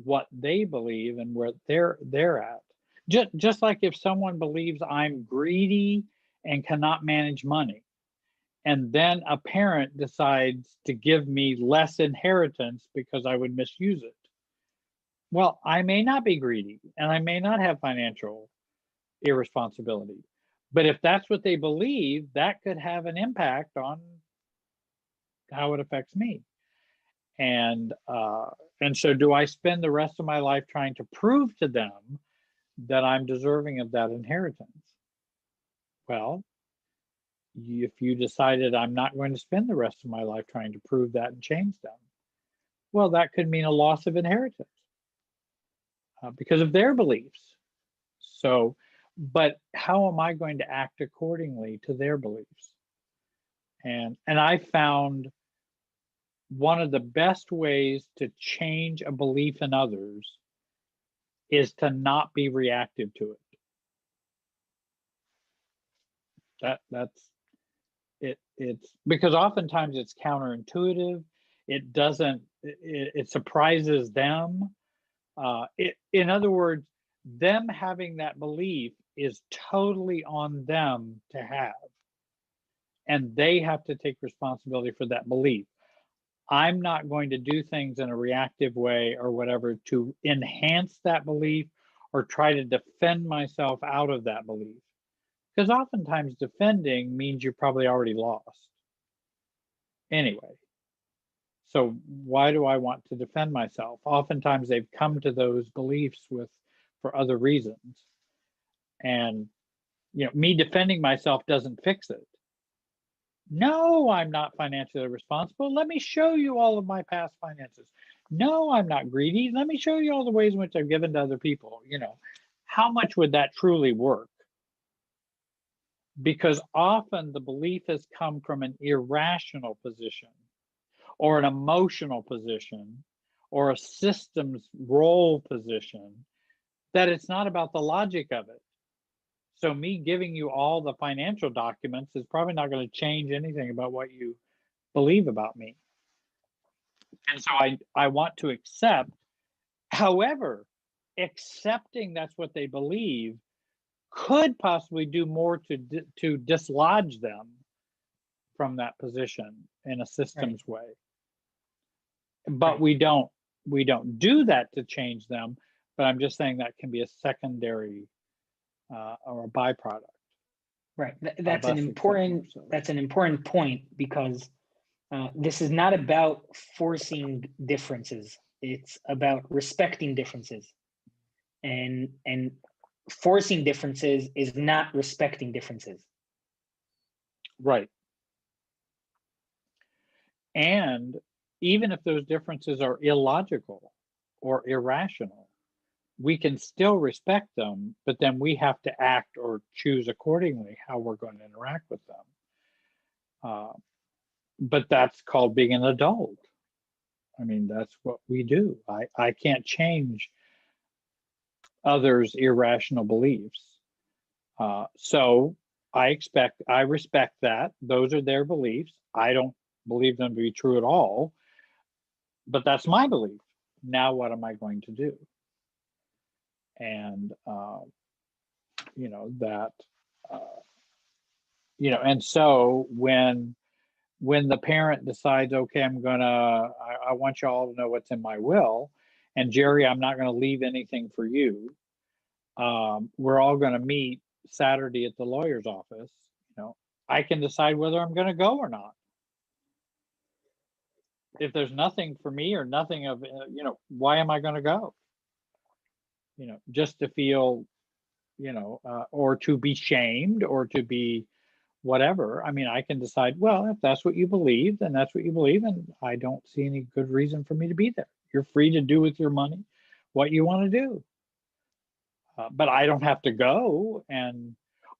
what they believe and where they're at, just like if someone believes I'm greedy and cannot manage money, and then a parent decides to give me less inheritance because I would misuse it. Well, I may not be greedy and I may not have financial irresponsibility, but if that's what they believe, that could have an impact on how it affects me. And so do I spend the rest of my life trying to prove to them that I'm deserving of that inheritance? Well, if you decided I'm not going to spend the rest of my life trying to prove that and change them, well, that could mean a loss of inheritance because of their beliefs. So, but how am I going to act accordingly to their beliefs? And I found one of the best ways to change a belief in others is to not be reactive to it. That's it. It's because oftentimes it's counterintuitive. It doesn't. It surprises them. In other words, them having that belief is totally on them to have, and they have to take responsibility for that belief. I'm not going to do things in a reactive way or whatever to enhance that belief or try to defend myself out of that belief. Because oftentimes defending means you're probably already lost. Anyway, so why do I want to defend myself? Oftentimes they've come to those beliefs for other reasons. And me defending myself doesn't fix it. No, I'm not financially responsible. Let me show you all of my past finances. No, I'm not greedy. Let me show you all the ways in which I've given to other people. How much would that truly work? Because often the belief has come from an irrational position or an emotional position or a systems role position that it's not about the logic of it. So me giving you all the financial documents is probably not going to change anything about what you believe about me. And so I want to accept. However, accepting that's what they believe could possibly do more to dislodge them from that position in a systems way. But we don't we don't do that to change them, but I'm just saying that can be a secondary or a byproduct. Right. That's an important point, because this is not about forcing differences. It's about respecting differences, and forcing differences is not respecting differences. Right. And even if those differences are illogical or irrational, we can still respect them, but then we have to act or choose accordingly how we're going to interact with them. But that's called being an adult. I mean, that's what we do. I can't change others' irrational beliefs. So I respect that. Those are their beliefs. I don't believe them to be true at all, but that's my belief. Now, what am I going to do? And, and so when the parent decides, okay, I want you all to know what's in my will, and Jerry, I'm not going to leave anything for you. We're all going to meet Saturday at the lawyer's office. I can decide whether I'm going to go or not. If there's nothing for me or nothing of, why am I going to go? Just to feel, or to be shamed or to be whatever. I mean, I can decide, well, if that's what you believe, then that's what you believe. And I don't see any good reason for me to be there. You're free to do with your money what you want to do. But I don't have to go,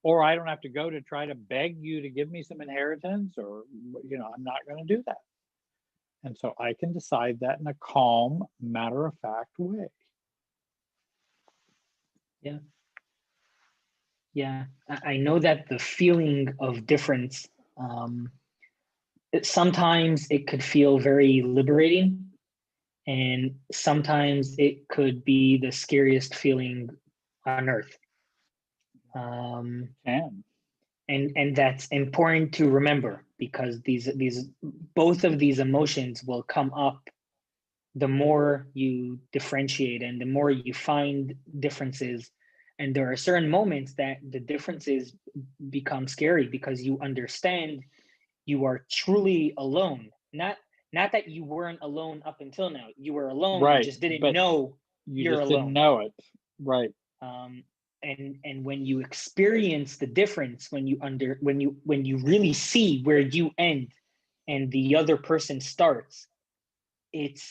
or I don't have to go to try to beg you to give me some inheritance, or, I'm not going to do that. And so I can decide that in a calm, matter-of-fact way. Yeah. Yeah. I know that the feeling of difference, sometimes it could feel very liberating, and sometimes it could be the scariest feeling on earth. And that's important to remember, because both of these emotions will come up the more you differentiate and the more you find differences. And there are certain moments that the differences become scary, because you understand you are truly alone. Not that you weren't alone up until now. You were alone. Right, you just didn't know you're alone. Didn't know it. Right. And when you experience the difference, when you really see where you end and the other person starts, it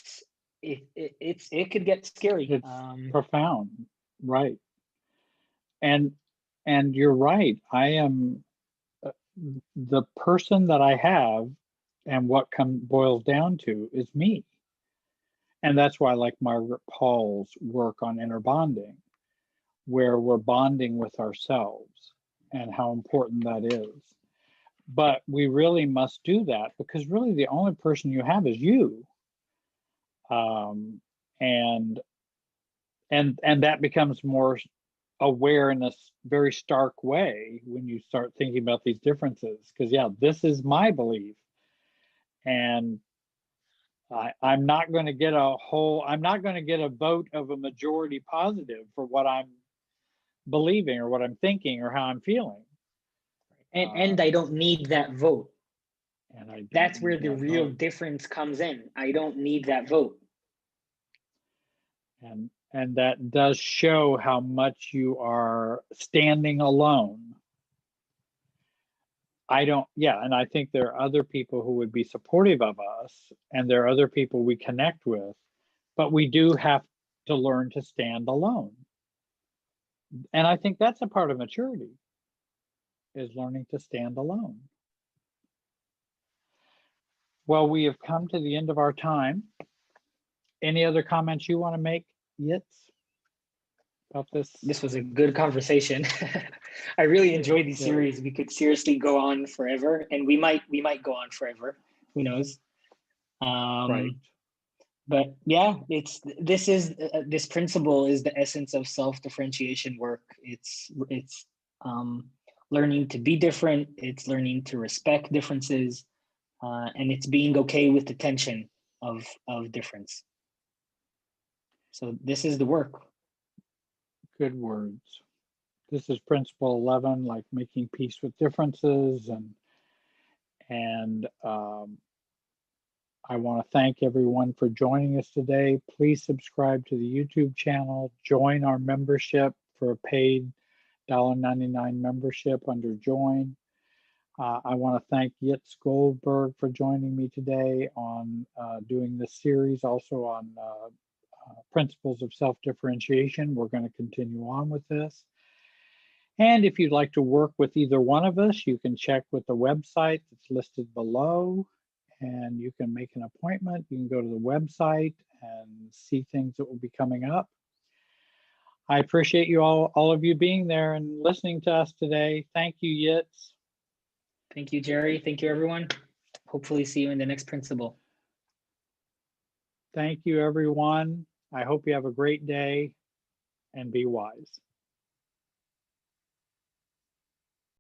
could get scary. It's profound, right? And you're right. I am the person that I have, and what boils down to is me. And that's why I like Margaret Paul's work on inner bonding, where we're bonding with ourselves and how important that is. But we really must do that, because really the only person you have is you. And that becomes more aware in a very stark way when you start thinking about these differences. Because this is my belief, and I'm not going to get a vote of a majority positive for what I'm believing or what I'm thinking or how I'm feeling. And I don't need that vote. That's where the real difference comes in. I don't need that vote. And that does show how much you are standing alone. And I think there are other people who would be supportive of us, and there are other people we connect with, but we do have to learn to stand alone. And I think that's a part of maturity, is learning to stand alone. Well, we have come to the end of our time. Any other comments you want to make, Yitz, about this? This was a good conversation. I really enjoyed these series. We could seriously go on forever, and we might go on forever. Who knows? Right. But this principle is the essence of self-differentiation work. It's learning to be different. It's learning to respect differences, and it's being okay with the tension of difference. So this is the work. Good words. This is principle 11, like making peace with differences. And I want to thank everyone for joining us today. Please subscribe to the YouTube channel, join our membership for a paid $1.99 membership under join. I want to thank Yitz Goldberg for joining me today on doing this series, also on principles of self-differentiation. We're going to continue on with this. And if you'd like to work with either one of us, you can check with the website that's listed below, and you can make an appointment. You can go to the website and see things that will be coming up. I appreciate you all of you being there and listening to us today. Thank you, Yitz. Thank you, Jerry. Thank you, everyone. Hopefully see you in the next principle. Thank you, everyone. I hope you have a great day and be wise.